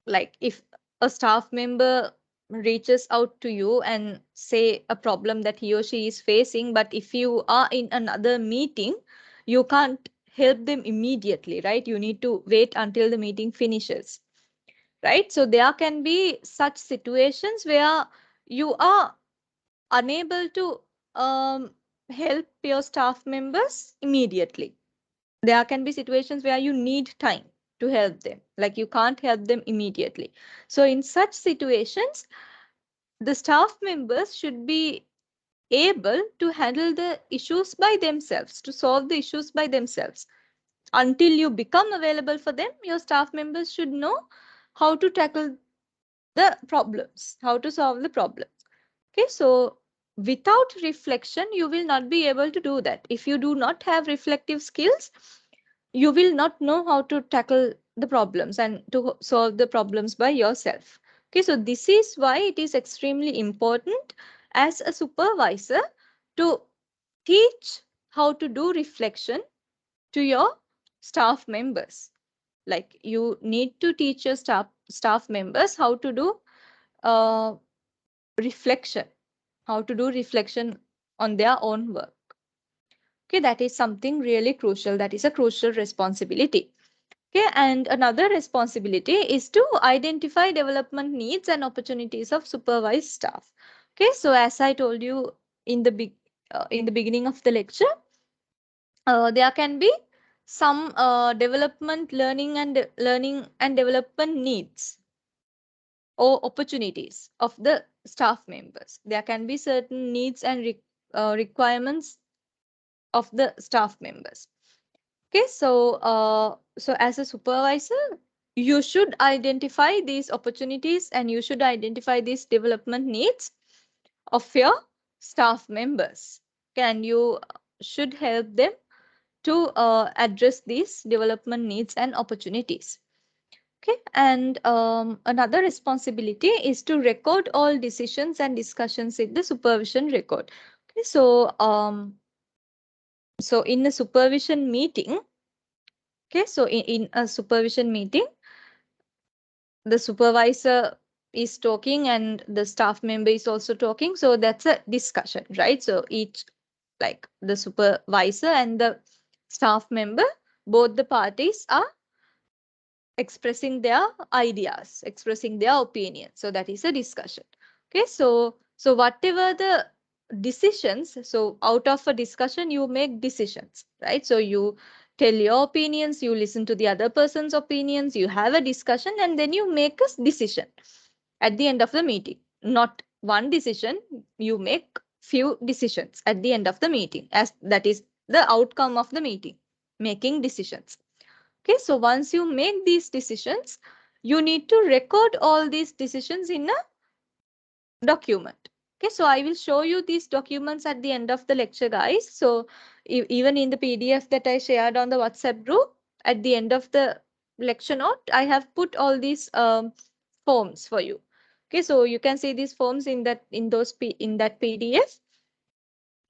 like if a staff member reaches out to you and say a problem that he or she is facing, but if you are in another meeting, you can't help them immediately, right? You need to wait until the meeting finishes, right? So there can be such situations where you are unable to help your staff members immediately. There can be situations where you need time to help them, like you can't help them immediately. So in such situations, the staff members should be able to handle the issues by themselves, to solve the issues by themselves. Until you become available for them, your staff members should know how to tackle the problems, how to solve the problems. Okay, so without reflection, you will not be able to do that. If you do not have reflective skills, you will not know how to tackle the problems and to solve the problems by yourself. Okay, so this is why it is extremely important as a supervisor to teach how to do reflection to your staff members. Like you need to teach your staff members how to do uh, reflection, how to do reflection on their own work. Okay, that is something really crucial. That is a crucial responsibility. Okay, and another responsibility is to identify development needs and opportunities of supervised staff. Okay, so as I told you in the beginning of the lecture, there can be some learning and development needs or opportunities of the staff members. There can be certain needs and requirements of the staff members. Okay, so as a supervisor, you should identify these opportunities and you should identify these development needs of your staff members. Okay, and you should help them to address these development needs and opportunities. Okay, and another responsibility is to record all decisions and discussions in the supervision record. Okay, so in a supervision meeting, okay, so in a supervision meeting, the supervisor is talking and the staff member is also talking. So that's a discussion, right? So each, like the supervisor and the staff member, both the parties are expressing their ideas, expressing their opinion. So that is a discussion. Okay, so whatever the decisions, so out of a discussion, you make decisions, right? So you tell your opinions, you listen to the other person's opinions, you have a discussion, and then you make a decision at the end of the meeting. Not one decision, you make few decisions at the end of the meeting, as that is the outcome of the meeting, making decisions. Okay, so once you make these decisions, you need to record all these decisions in a document. Okay, so I will show you these documents at the end of the lecture, guys. So even in the PDF that I shared on the WhatsApp group, at the end of the lecture note, I have put all these forms for you. Okay, so you can see these forms in that PDF,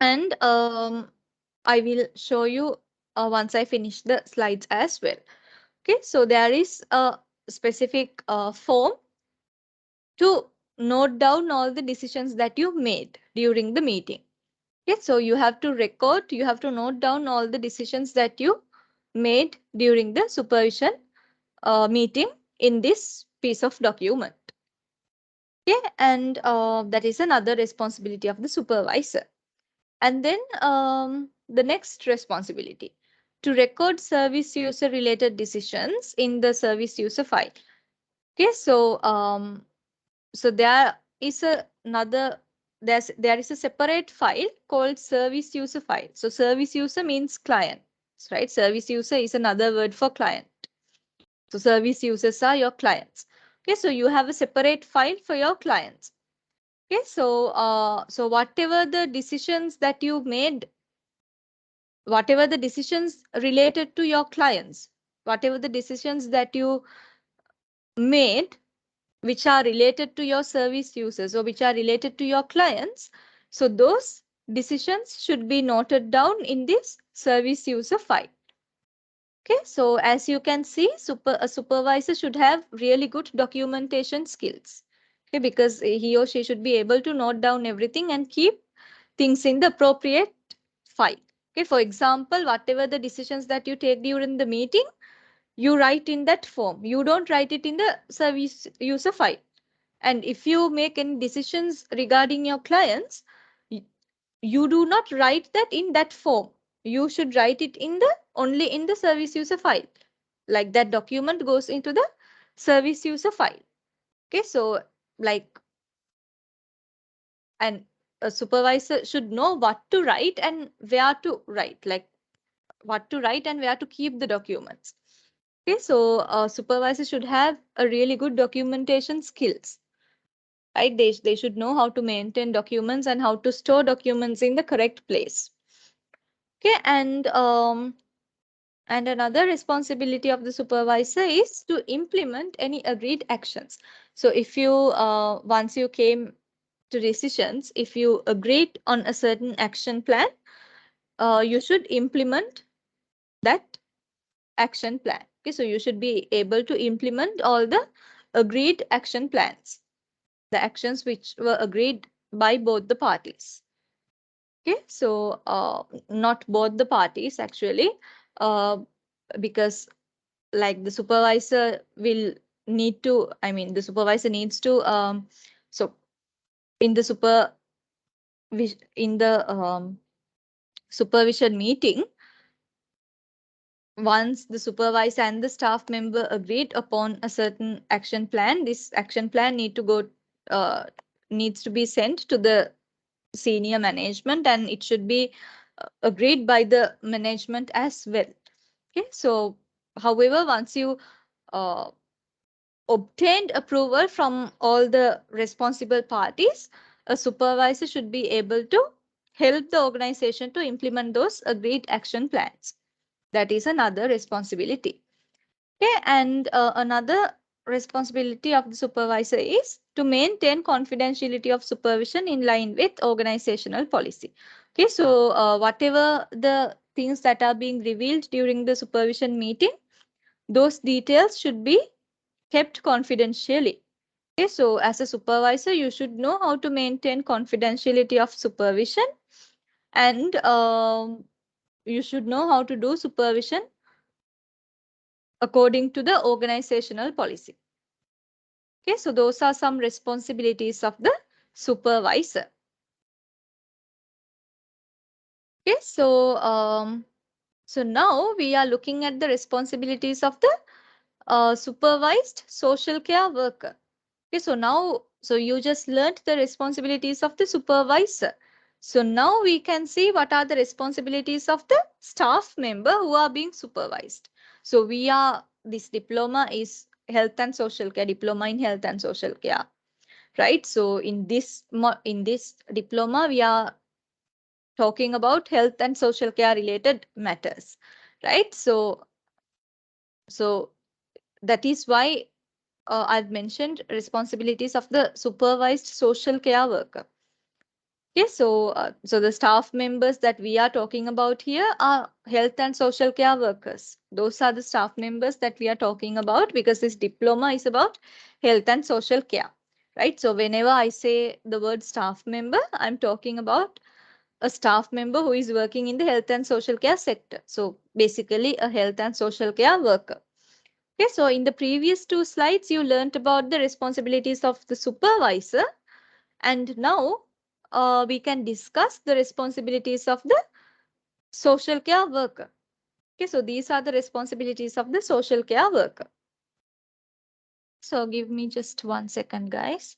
and I will show you once I finish the slides as well. Okay, so there is a specific form to note down all the decisions that you made during the meeting. Okay, so you have to record, you have to note down all the decisions that you made during the supervision meeting in this piece of document. Okay, and that is another responsibility of the supervisor. And then the next responsibility, to record service user related decisions in the service user file. Okay, so there is there is a separate file called service user file. So service user means client, right? Service user is another word for client. So service users are your clients. Okay, so you have a separate file for your clients. Okay, so whatever the decisions that you made, whatever the decisions related to your clients, whatever the decisions that you made, which are related to your service users or which are related to your clients, so those decisions should be noted down in this service user file. Okay, so as you can see, a supervisor should have really good documentation skills. Okay, because he or she should be able to note down everything and keep things in the appropriate file. Okay, for example, whatever the decisions that you take during the meeting, you write in that form. You don't write it in the service user file. And if you make any decisions regarding your clients, you do not write that in that form. You should write it in the only in the service user file. Like that document goes into the service user file. Okay, so like, and a supervisor should know what to write and where to write, like what to write and where to keep the documents. Okay, so a supervisor should have a really good documentation skills, right? They should know how to maintain documents and how to store documents in the correct place. Okay, and another responsibility of the supervisor is to implement any agreed actions. So if you once you came to decisions, if you agreed on a certain action plan, you should implement that action plan. Okay, so you should be able to implement all the agreed action plans, the actions which were agreed by both the parties. Okay, so not both the parties actually, uh, because like the supervisor will need to, I mean, the supervisor needs to, so in the supervision meeting, once the supervisor and the staff member agreed upon a certain action plan, this action plan needs to be sent to the senior management, and it should be agreed by the management as well. Okay, so however, once you uh, obtained approval from all the responsible parties, a supervisor should be able to help the organization to implement those agreed action plans. That is another responsibility. Okay, and another responsibility of the supervisor is to maintain confidentiality of supervision in line with organizational policy. Okay, so whatever the things that are being revealed during the supervision meeting, those details should be kept confidentially. Okay, so as a supervisor, you should know how to maintain confidentiality of supervision, and you should know how to do supervision according to the organizational policy. Okay, so those are some responsibilities of the supervisor. Okay, so now we are looking at the responsibilities of the supervised social care worker. Okay, so you just learned the responsibilities of the supervisor. So now we can see what are the responsibilities of the staff member who are being supervised. So this diploma is health and social care, diploma in health and social care, right? So in this diploma, we are talking about health and social care related matters, right? So that is why I've mentioned responsibilities of the supervised social care worker. Okay, so the staff members that we are talking about here are health and social care workers. Those are the staff members that we are talking about because this diploma is about health and social care. right? So whenever I say the word staff member, I'm talking about a staff member who is working in the health and social care sector. So basically a health and social care worker. Okay, so in the previous two slides, you learned about the responsibilities of the supervisor. And now we can discuss the responsibilities of the social care worker. Okay, so these are the responsibilities of the social care worker. So give me just 1 second, guys.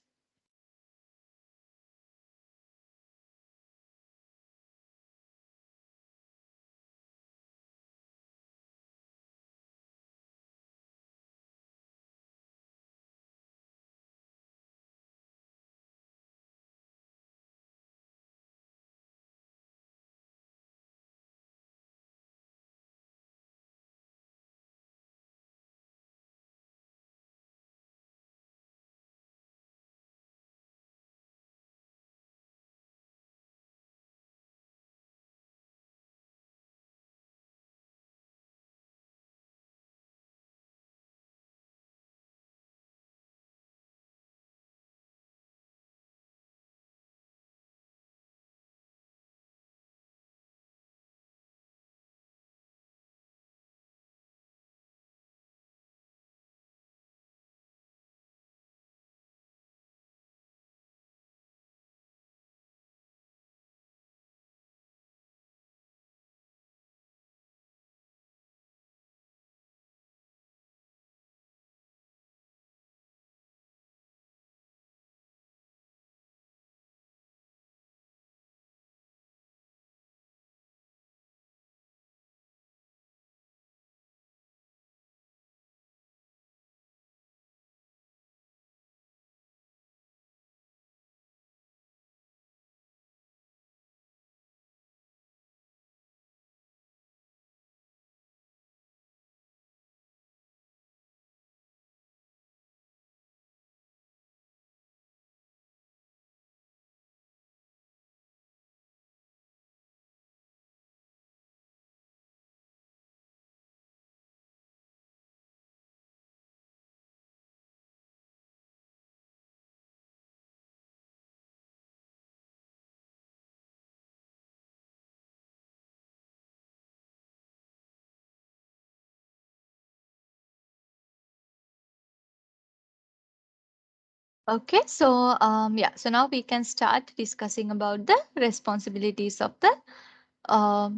Okay, so yeah, so now we can start discussing about the responsibilities of the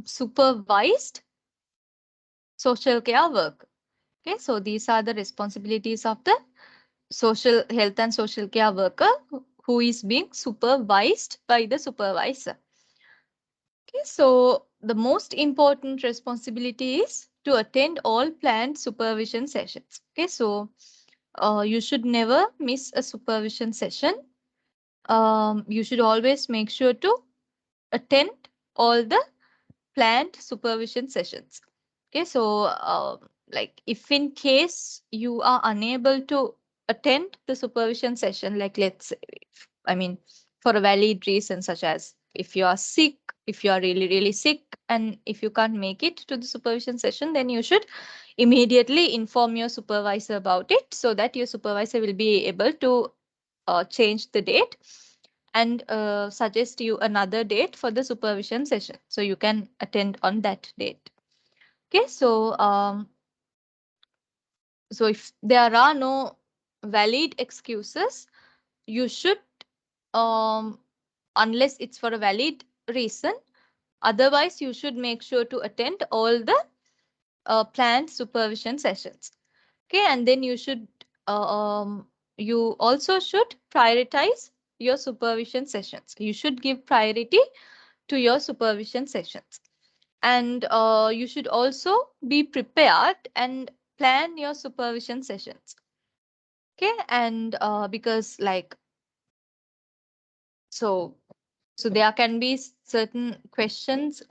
supervised social care work. Okay, so these are the responsibilities of the social health and social care worker who is being supervised by the supervisor. Okay, so the most important responsibility is to attend all planned supervision sessions. Okay, so you should never miss a supervision session. You should always make sure to attend all the planned supervision sessions. Okay, so like if in case you are unable to attend the supervision session, like let's say, I mean, for a valid reason, such as if you are sick, if you are really, really sick, and if you can't make it to the supervision session, then you should immediately inform your supervisor about it so that your supervisor will be able to change the date and suggest you another date for the supervision session. So you can attend on that date. Okay, so so if there are no valid excuses, you should unless it's for a valid reason, otherwise you should make sure to attend all the planned supervision sessions. Okay, and then you should you also should prioritize your supervision sessions. You should give priority to your supervision sessions. And you should also be prepared and plan your supervision sessions. Okay, and because like so so there can be certain questions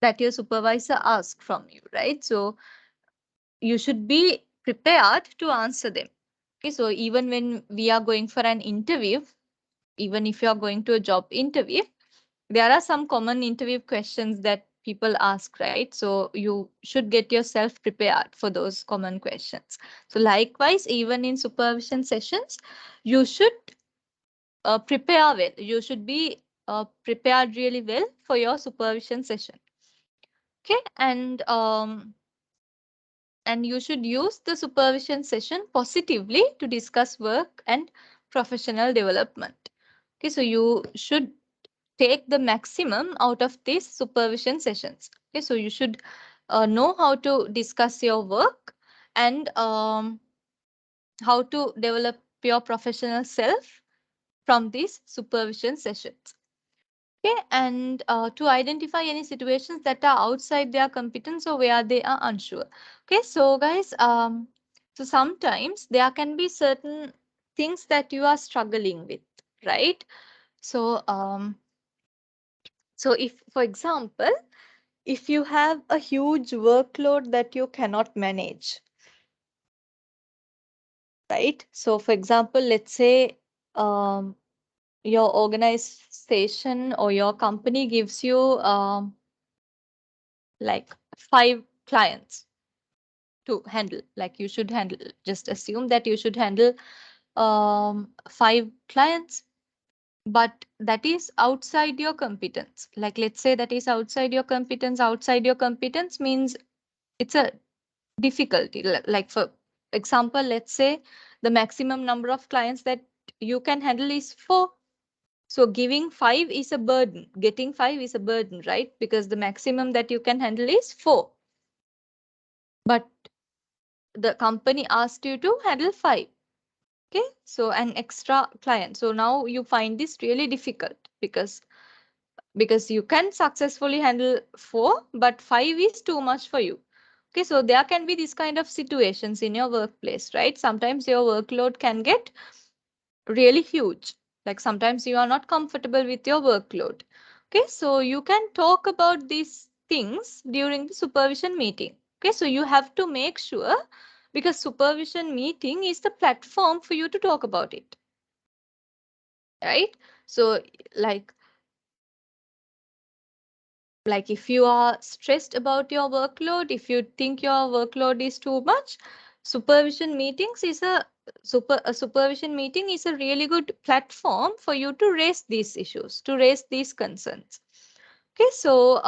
that your supervisor asks from you, right? So you should be prepared to answer them. Okay, so even when we are going for an interview, even if you are going to a job interview, there are some common interview questions that people ask, right? So you should get yourself prepared for those common questions. So likewise, even in supervision sessions, you should prepare well. You should be prepared really well for your supervision session. Okay, and you should use the supervision session positively to discuss work and professional development. Okay, so you should take the maximum out of these supervision sessions. Okay, so you should know how to discuss your work and how to develop your professional self from these supervision sessions. Okay, and to identify any situations that are outside their competence or where they are unsure. Okay, so guys, so sometimes there can be certain things that you are struggling with, right? So, so if, for example, if you have a huge workload that you cannot manage, right? So, for example, let's say your organization or your company gives you like 5 clients to handle. Like you should handle, just assume that you should handle 5 clients, but that is outside your competence. Like let's say that is outside your competence. Outside your competence means it's a difficulty. Like for example, let's say the maximum number of clients that you can handle is 4. So giving 5 is a burden. Getting 5 is a burden, right? Because the maximum that you can handle is 4. But the company asked you to handle 5. Okay, so an extra client. So now you find this really difficult because you can successfully handle 4, but 5 is too much for you. Okay, so there can be this kind of situations in your workplace, right? Sometimes your workload can get really huge. Like sometimes you are not comfortable with your workload. Okay, so you can talk about these things during the supervision meeting. Okay, so you have to make sure, because supervision meeting is the platform for you to talk about it, right? So like like if you are stressed about your workload, if you think your workload is too much, supervision meetings is a supervision meeting is a really good platform for you to raise these issues, to raise these concerns. Okay, so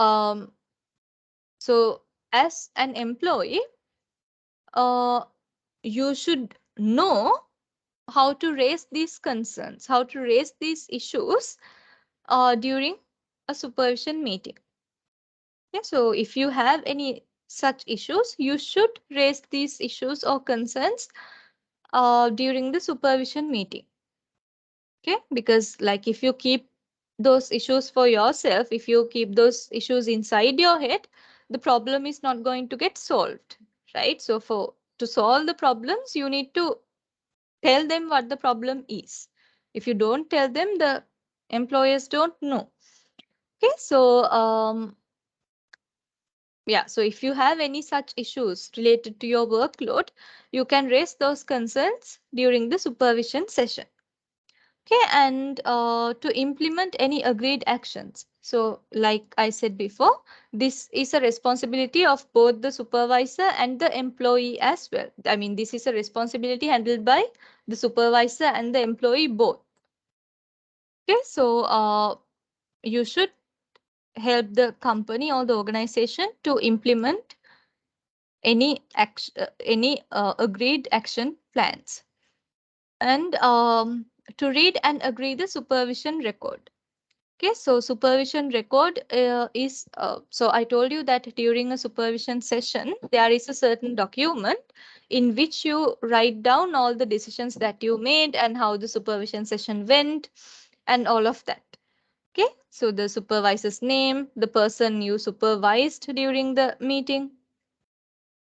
as an employee, uh, you should know how to raise these concerns, how to raise these issues during a supervision meeting. Yeah, so if you have any such issues, you should raise these issues or concerns during the supervision meeting. Okay, because like if you keep those issues for yourself, if you keep those issues inside your head, the problem is not going to get solved, right? So for to solve the problems, you need to tell them what the problem is. If you don't tell them, the employers don't know. Okay, so yeah, so if you have any such issues related to your workload, you can raise those concerns during the supervision session. Okay, and to implement any agreed actions. So, like I said before, this is a responsibility of both the supervisor and the employee as well. I mean, this is a responsibility handled by the supervisor and the employee both. Okay, so you should help the company or the organization to implement any agreed action plans, and to read and agree the supervision record. Okay, so supervision record is so I told you that during a supervision session there is a certain document in which you write down all the decisions that you made and how the supervision session went and all of that. Okay, so the supervisor's name, the person you supervised during the meeting,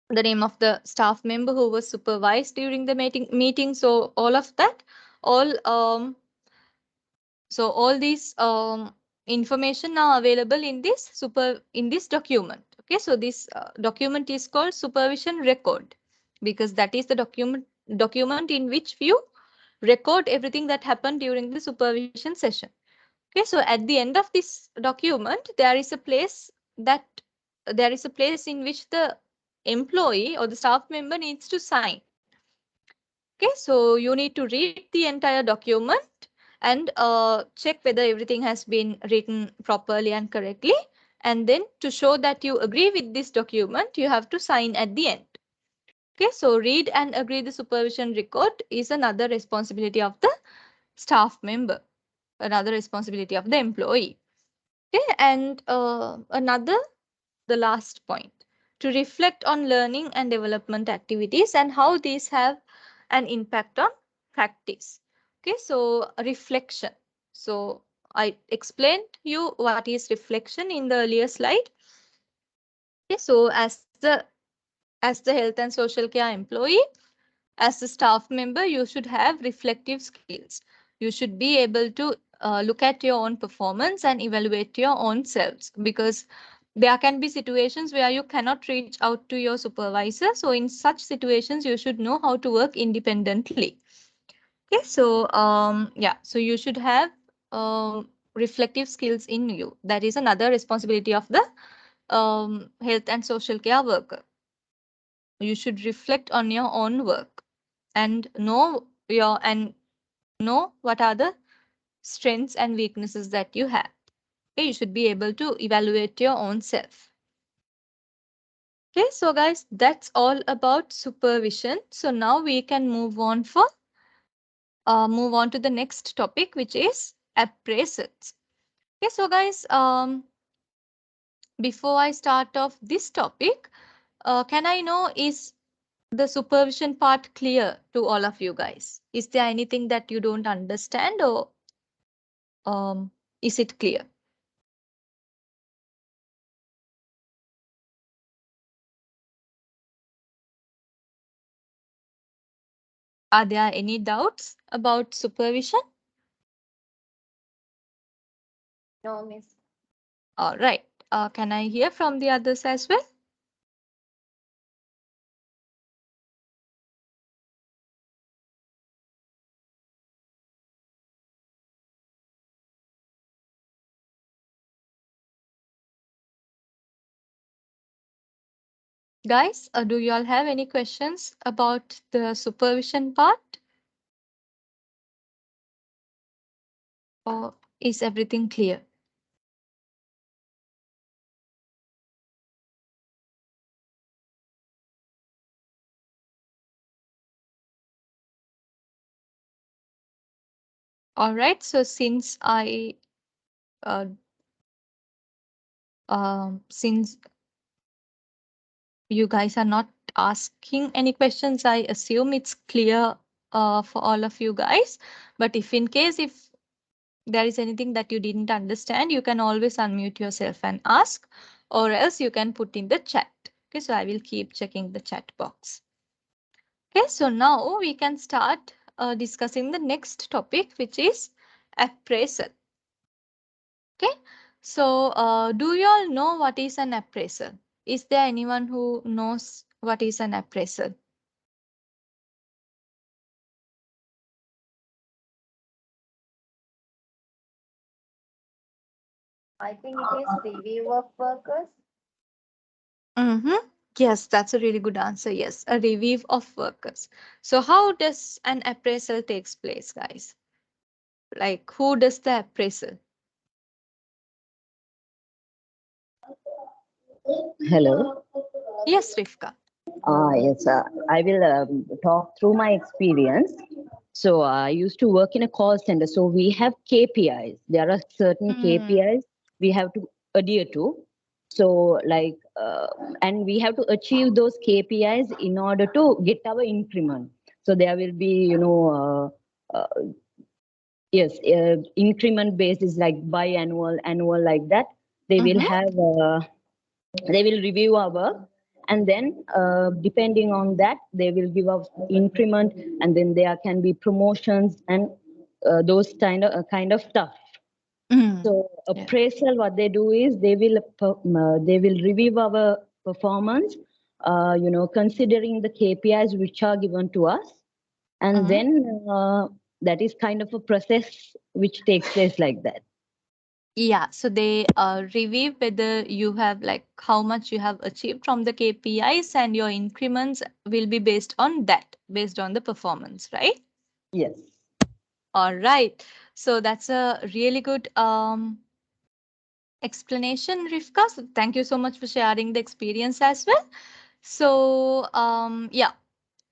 the name of the staff member who was supervised during the meeting. So all of that, all so all these information are available in this document. Okay, so this document is called supervision record, because that is the document in which you record everything that happened during the supervision session. Okay, so at the end of this document, there is a place that there is a place in which the employee or the staff member needs to sign. Okay, so you need to read the entire document and check whether everything has been written properly and correctly. And then to show that you agree with this document, you have to sign at the end. Okay, so read and agree the supervision record is another responsibility of the staff member, another responsibility of the employee. Okay, and the last point, to reflect on learning and development activities and how these have an impact on practice. Okay, so reflection. So I explained you what is reflection in the earlier slide. Okay, so as the health and social care employee, as a staff member, you should have reflective skills. You should be able to look at your own performance and evaluate your own selves, because there can be situations where you cannot reach out to your supervisor. So in such situations, you should know how to work independently. Okay, so yeah, so you should have reflective skills in you. That is another responsibility of the health and social care worker. You should reflect on your own work and know what are the strengths and weaknesses that you have. Okay, you should be able to evaluate your own self. Okay, so guys, that's all about supervision. So now we can move on to the next topic, which is appraisals. Okay, so guys, before I start off this topic, can I know, is the supervision part clear to all of you guys? Is there anything that you don't understand, or is it clear? Are there any doubts about supervision? No, miss. All right. Can I hear from the others as well? Guys, do you all have any questions about the supervision part? Or is everything clear? All right. So uh, since you guys are not asking any questions, I assume it's clear for all of you guys. But if there is anything that you didn't understand, you can always unmute yourself and ask, or else you can put in the chat. Okay, so I will keep checking the chat box. Okay, so now we can start discussing the next topic, which is appraisal. Okay, so do you all know what is an appraisal? Is there anyone who knows what is an appraisal? I think it is review of workers. Mm-hmm. Yes, that's a really good answer. Yes, a review of workers. So how does an appraisal takes place, guys? Like, who does the appraisal? Hello. Yes, Rifka. Yes, I will talk through my experience. So I used to work in a call center. So we have KPIs. There are certain KPIs we have to adhere to. So and we have to achieve those KPIs in order to get our increment. So there will be, yes, increment basis like biannual, annual, like that. They will have. They will review our work, and then depending on that they will give us increment, and then there can be promotions and those kind of stuff. So appraisal, what they do is they will review our performance, considering the KPIs which are given to us, and then that is kind of a process which takes place like that. Yeah, so they review whether you have like how much you have achieved from the KPIs, and your increments will be based on that, based on the performance, right? Yes. All right. So that's a really good explanation, Rifka. So thank you so much for sharing the experience as well. So yeah,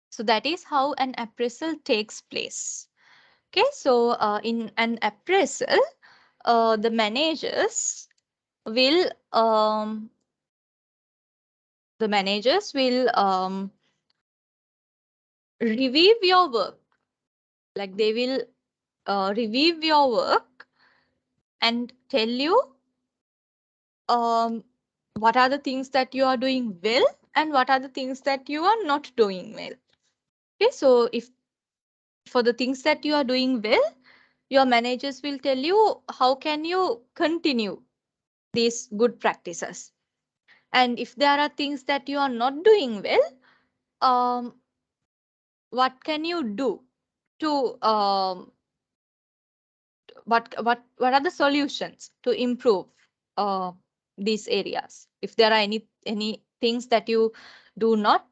so that is how an appraisal takes place. Okay, so in an appraisal, the managers will review your work. Like they will review your work and tell you um, what are the things that you are doing well and what are the things that you are not doing well. Okay, so if for the things that you are doing well, your managers will tell you how can you continue these good practices. And if there are things that you are not doing well, um, what can you do to what are the solutions to improve uh, these areas? If there are any things that you do not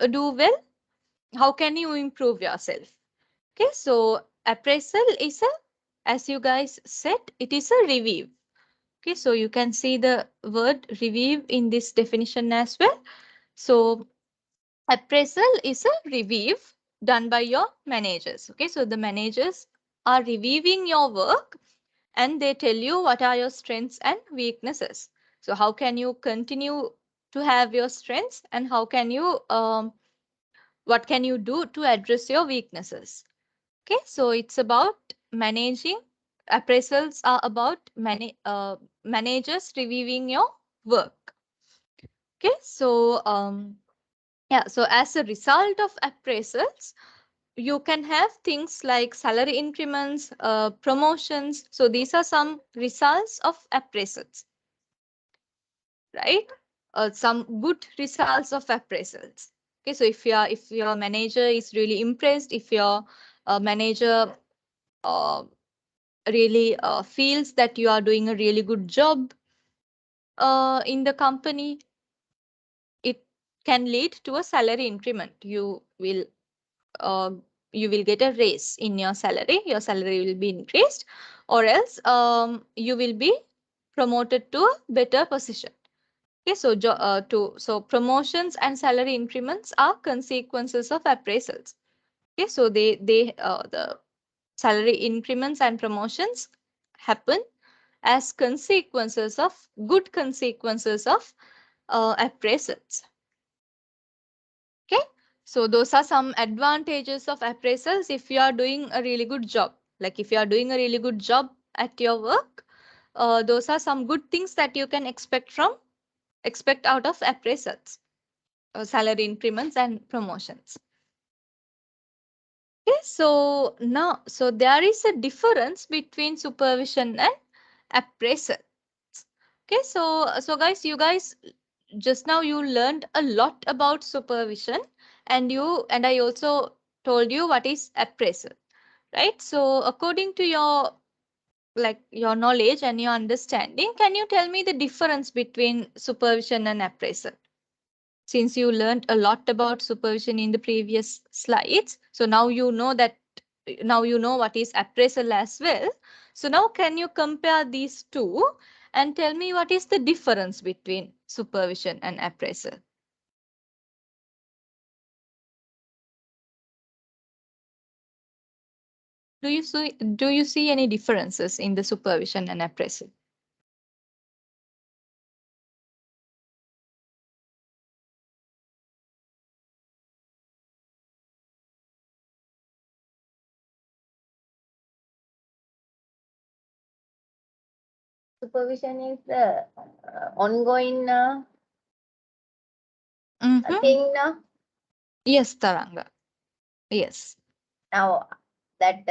do well, how can you improve yourself? Okay, so appraisal is a, as you guys said, it is a review. Okay, so you can see the word review in this definition as well. So appraisal is a review done by your managers. Okay, so the managers are reviewing your work and they tell you what are your strengths and weaknesses. So how can you continue to have your strengths, and how can you what can you do to address your weaknesses? Okay, so it's about managing. Appraisals are about managers reviewing your work. Okay, so yeah, so as a result of appraisals, you can have things like salary increments, promotions. So these are some results of appraisals, right? Some good results of appraisals. Okay, so if your manager is really impressed, if your manager uh, really feels that you are doing a really good job in the company, it can lead to a salary increment. Uh, you will get a raise in your salary. Your salary will be increased, or else you will be promoted to a better position. Okay, so so promotions and salary increments are consequences of appraisals. Okay, so the salary increments and promotions happen as consequences of good consequences of appraisals. Okay, so those are some advantages of appraisals if you are doing a really good job. Like if you are doing a really good job at your work, those are some good things that you can expect out of appraisals, salary increments and promotions. Okay, so now, so there is a difference between supervision and appraisal. Okay, so guys, you guys just now you learned a lot about supervision, and I also told you what is appraisal, right? So according to your your knowledge and your understanding, can you tell me the difference between supervision and appraisal? Since you learned a lot about supervision in the previous slides, so now you know what is appraisal as well. So now can you compare these two and tell me what is the difference between supervision and appraisal? Do you see any differences in the supervision and appraisal? Supervision is the ongoing Mm-hmm. thing now. Yes, Taranga. Yes. Now that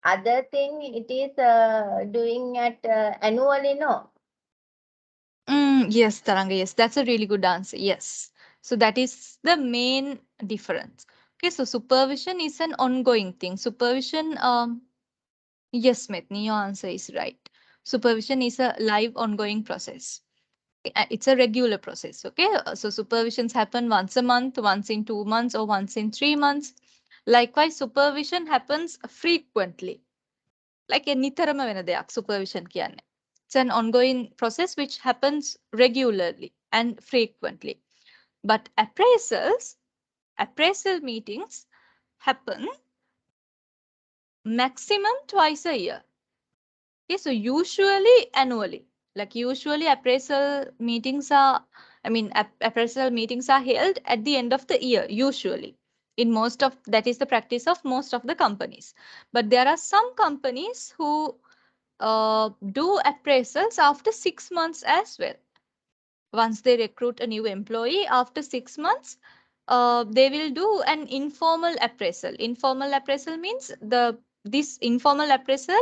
other thing it is doing at annually, no? Yes, Taranga. Yes, that's a really good answer. Yes. So that is the main difference. Okay, so supervision is an ongoing thing. Supervision, yes, Smith, your answer is right. Supervision is a live ongoing process. It's a regular process. Okay, so supervisions happen once a month, once in 2 months, or once in 3 months. Likewise, supervision happens frequently. Like නිතරම වෙන දෙයක් supervision කියන්නේ. It's an ongoing process which happens regularly and frequently. But appraisal meetings happen maximum twice a year. Okay, so usually annually. Like usually appraisal meetings are, appraisal meetings are held at the end of the year, usually. In most of, that is the practice of most of the companies. But there are some companies who do appraisals after 6 months as well. Once they recruit a new employee, after 6 months, they will do an informal appraisal. Informal appraisal means this informal appraisal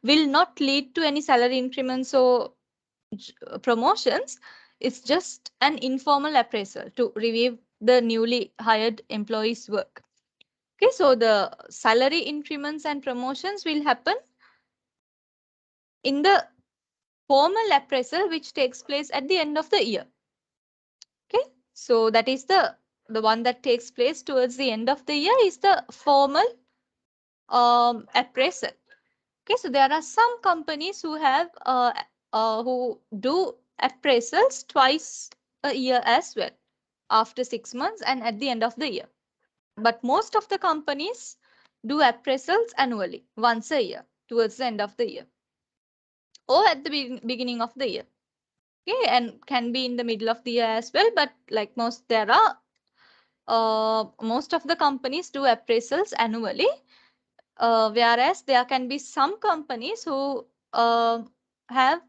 will not lead to any salary increments or promotions. It's just an informal appraisal to review the newly hired employee's work. Okay, so the salary increments and promotions will happen in the formal appraisal, which takes place at the end of the year. Okay, so that is the one that takes place towards the end of the year is the formal appraisal. Okay, so there are some companies who have who do appraisals twice a year as well, after 6 months and at the end of the year. But most of the companies do appraisals annually, once a year, towards the end of the year, or at the beginning of the year. Okay, and can be in the middle of the year as well. But like most of the companies do appraisals annually. Whereas there can be some companies who have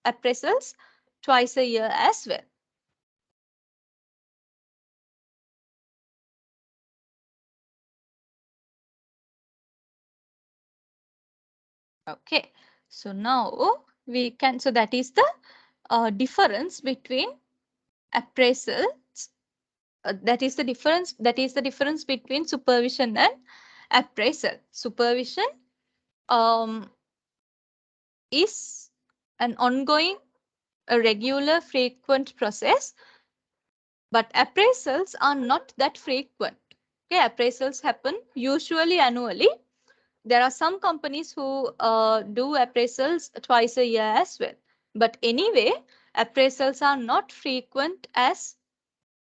appraisals twice a year as well. Okay, so now we can, so that is the difference between appraisals. That is the difference between supervision and appraisal. Supervision is an ongoing, a regular, frequent process, but appraisals are not that frequent. Okay, appraisals happen usually annually. There are some companies who do appraisals twice a year as well. But anyway, appraisals are not frequent as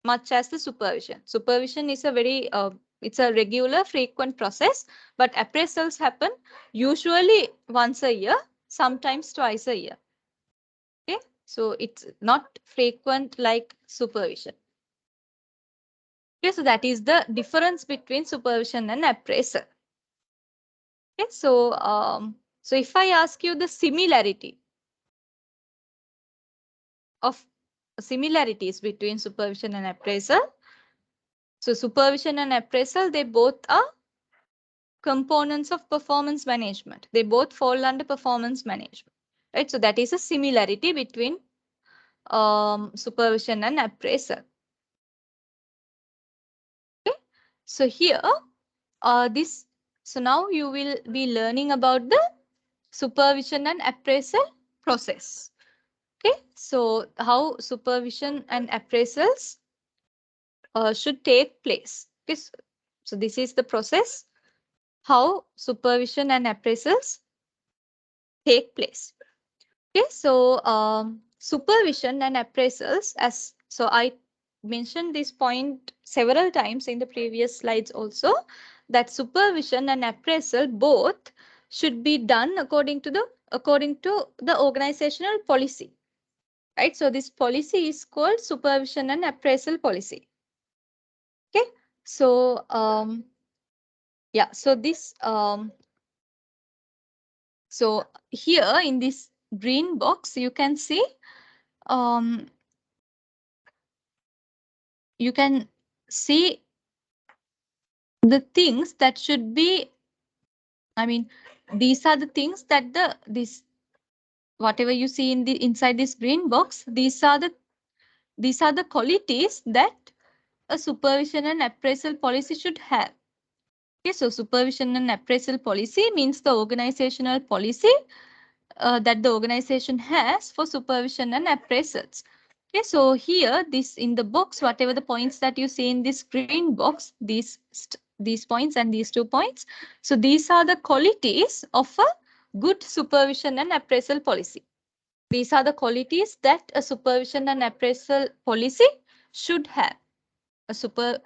much as the supervision. Supervision is a very, it's a regular, frequent process, but appraisals happen usually once a year, sometimes twice a year. Okay, so it's not frequent like supervision. Okay, so that is the difference between supervision and appraisal. Okay, so if I ask you the similarities between supervision and appraisal. So supervision and appraisal, they both are components of performance management. They both fall under performance management, right? So that is a similarity between supervision and appraisal. Okay, so here, so now you will be learning about the supervision and appraisal process. Okay, so how supervision and appraisals should take place. Okay, so this is the process, how supervision and appraisals take place. Okay, so supervision and appraisals, so I mentioned this point several times in the previous slides also, that supervision and appraisal both should be done according to the organizational policy, right? So this policy is called supervision and appraisal policy. Okay, so yeah, so this so here in this green box you can see you can see the things that should be, these are the things that whatever you see in the inside this green box, these are the qualities that a supervision and appraisal policy should have. Okay, so supervision and appraisal policy means the organizational policy that the organization has for supervision and appraisals. Okay, so here this in the box, whatever the points that you see in this green box, these points and these 2 points. So these are the qualities of a good supervision and appraisal policy. These are the qualities that a supervision and appraisal policy should have. A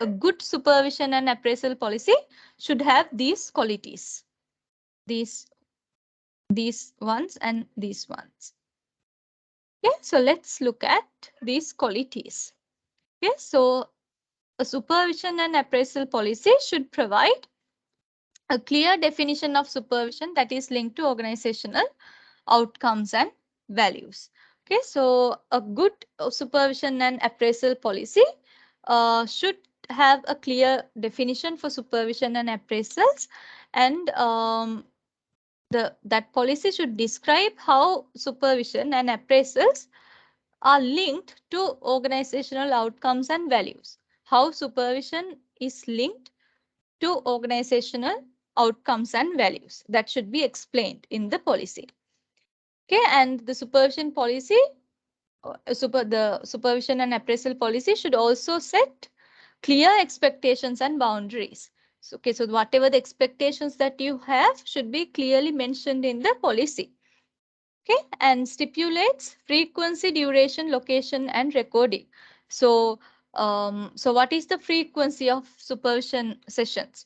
good supervision and appraisal policy should have these qualities. These ones and these ones. Okay, so let's look at these qualities. Okay, so a supervision and appraisal policy should provide a clear definition of supervision that is linked to organizational outcomes and values. Okay, so a good supervision and appraisal policy should have a clear definition for supervision and appraisals, and that policy should describe how supervision and appraisals are linked to organizational outcomes and values. How supervision is linked to organizational outcomes and values. That should be explained in the policy. Okay, and the supervision policy, the supervision and appraisal policy should also set clear expectations and boundaries. So, okay, so whatever the expectations that you have should be clearly mentioned in the policy. Okay, and stipulates frequency, duration, location, and recording. So, so what is the frequency of supervision sessions?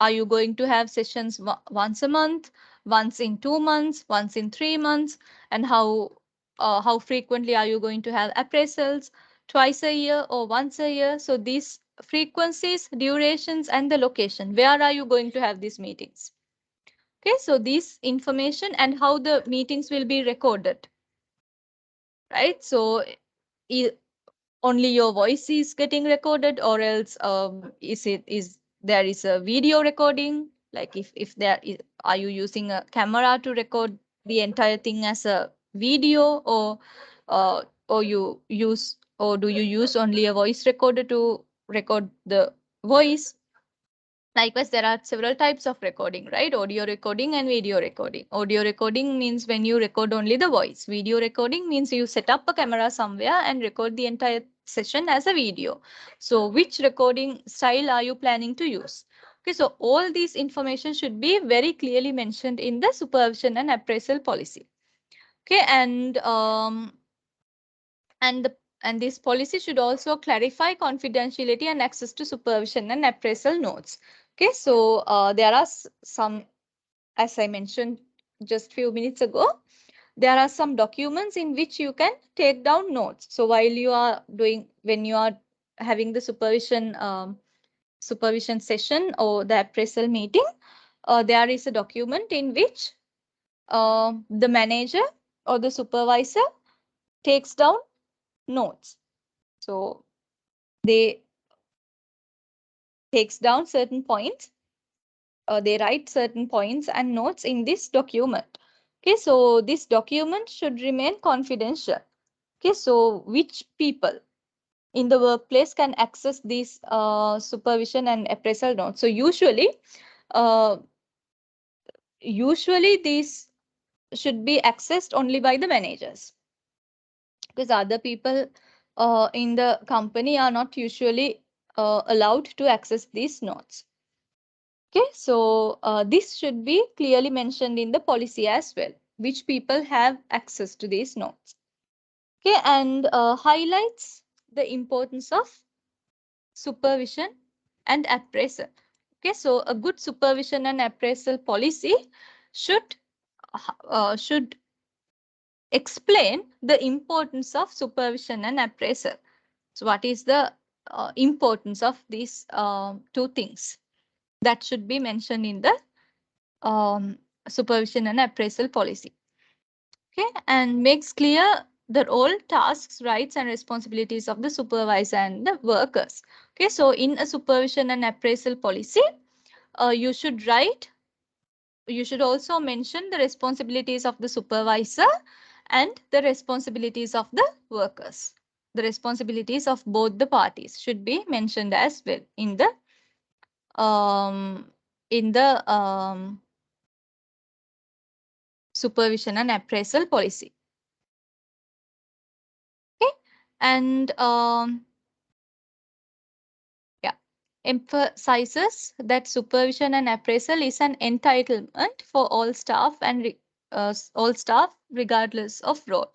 Are you going to have sessions once a month, once in 2 months, once in 3 months, and how frequently are you going to have appraisals? Twice a year or once a year? So these frequencies, durations, and the location. Where are you going to have these meetings? Okay, so this information and how the meetings will be recorded, right? So only your voice is getting recorded, or else is there is a video recording? Like if there is, are you using a camera to record the entire thing as a video, or do you use only a voice recorder to record the voice? Likewise, there are several types of recording, right? Audio recording and video recording. Audio recording means when you record only the voice. Video recording means you set up a camera somewhere and record the entire session as a video. So which recording style are you planning to use? Okay, so all these information should be very clearly mentioned in the supervision and appraisal policy. Okay, and this policy should also clarify confidentiality and access to supervision and appraisal notes. Okay, so there are some, as I mentioned just few minutes ago, there are some documents in which you can take down notes. So while you are when you are having the supervision session or the appraisal meeting, there is a document in which the manager or the supervisor takes down notes. So they takes down certain points. They write certain points and notes in this document. Okay, so this document should remain confidential. Okay, so which people in the workplace can access these supervision and appraisal notes? So uh, usually these should be accessed only by the managers, because other people in the company are not usually allowed to access these notes. Okay, so this should be clearly mentioned in the policy as well, which people have access to these notes. Okay, and highlights the importance of supervision and appraisal. Okay, so a good supervision and appraisal policy should explain the importance of supervision and appraisal. So what is the importance of these two things? That should be mentioned in the supervision and appraisal policy. Okay, and makes clear the role, tasks, rights, and responsibilities of the supervisor and the workers. Okay, so in a supervision and appraisal policy, you should also mention the responsibilities of the supervisor and the responsibilities of the workers. The responsibilities of both the parties should be mentioned as well in the supervision and appraisal policy. Okay, and emphasizes that supervision and appraisal is an entitlement for all staff and all staff regardless of role.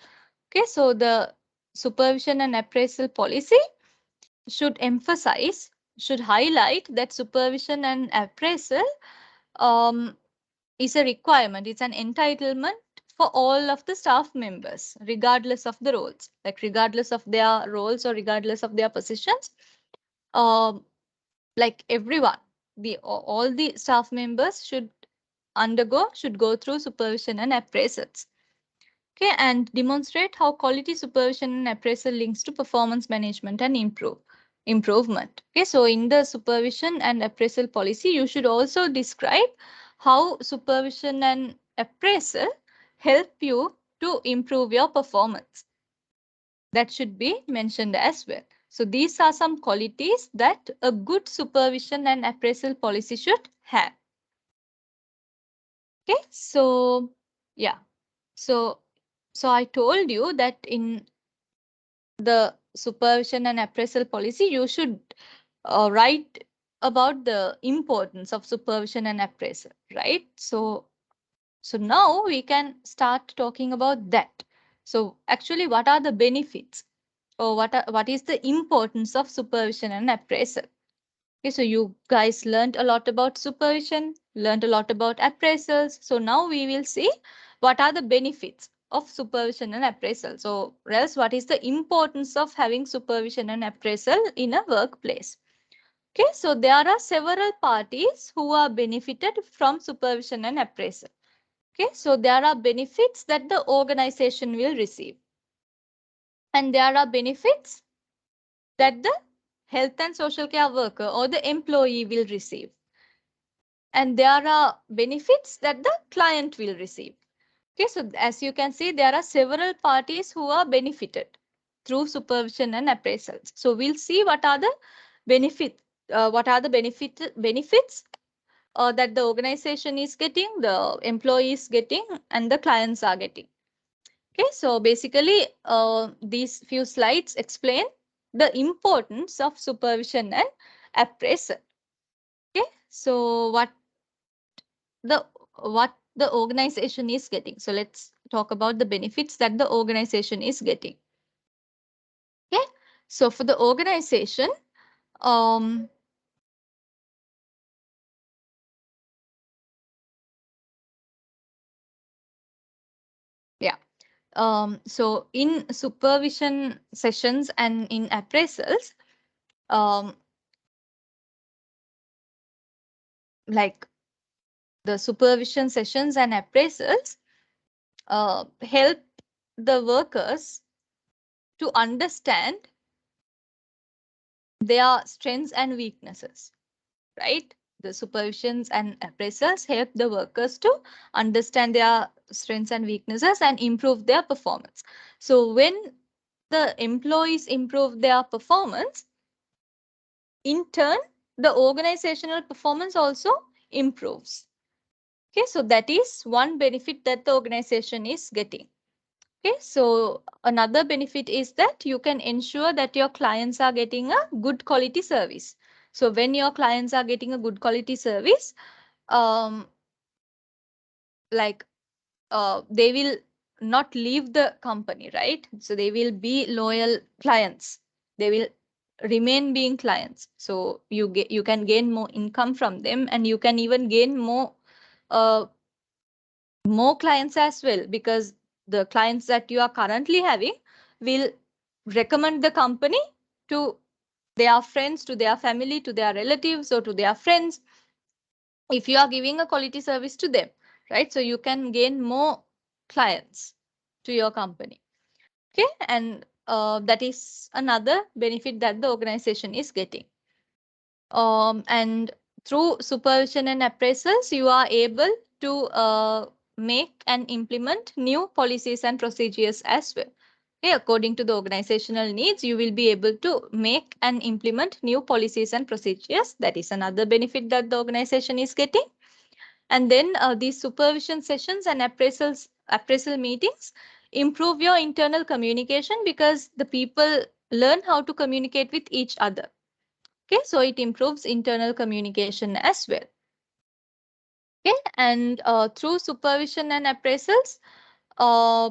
Okay, so the supervision and appraisal policy should emphasize, should highlight that supervision and appraisal is a requirement, it's an entitlement for all of the staff members, regardless of the roles, like regardless of their roles or regardless of their positions. Like everyone, all the staff members should go through supervision and appraisals. Okay, and demonstrate how quality supervision and appraisal links to performance management and improvement. Okay, so in the supervision and appraisal policy, you should also describe how supervision and appraisal help you to improve your performance. That should be mentioned as well. So these are some qualities that a good supervision and appraisal policy should have. Okay, so yeah, so I told you that in the supervision and appraisal policy, you should write about the importance of supervision and appraisal, right? So now we can start talking about that. So actually, what are the benefits, or what is the importance of supervision and appraisal? Okay, so you guys learned a lot about supervision, learned a lot about appraisals. So now we will see what are the benefits of supervision and appraisal. So else, what is the importance of having supervision and appraisal in a workplace? Okay, so there are several parties who are benefited from supervision and appraisal. Okay, so there are benefits that the organization will receive. And there are benefits that the health and social care worker or the employee will receive. And there are benefits that the client will receive. Okay, so as you can see, there are several parties who are benefited through supervision and appraisals. So we'll see what are the benefits that the organization is getting, the employee is getting, and the clients are getting. Okay, so basically, these few slides explain the importance of supervision and appraisal. Okay, so what the organization is getting. So let's talk about the benefits that the organization is getting. Okay, so for the organization, so in supervision sessions and in appraisals, like the supervision sessions and appraisals help the workers to understand their strengths and weaknesses, right? The supervisions and appraisals help the workers to understand their strengths and weaknesses and improve their performance. So when the employees improve their performance, in turn, the organizational performance also improves. Okay, so that is one benefit that the organization is getting. Okay, so another benefit is that you can ensure that your clients are getting a good quality service. So when your clients are getting a good quality service, they will not leave the company, right? So they will be loyal clients. They will remain being clients. So you can gain more income from them, and you can even gain more clients as well, because the clients that you are currently having will recommend the company to their friends, to their family, to their relatives, or to their friends, if you are giving a quality service to them, right? So you can gain more clients to your company. Okay, and that is another benefit that the organization is getting. And through supervision and appraisals, you are able to make and implement new policies and procedures as well. Okay, according to the organizational needs, you will be able to make and implement new policies and procedures. That is another benefit that the organization is getting. And then these supervision sessions and appraisals appraisal meetings improve your internal communication because the people learn how to communicate with each other. Okay, so it improves internal communication as well. Okay, and through supervision and appraisals, uh,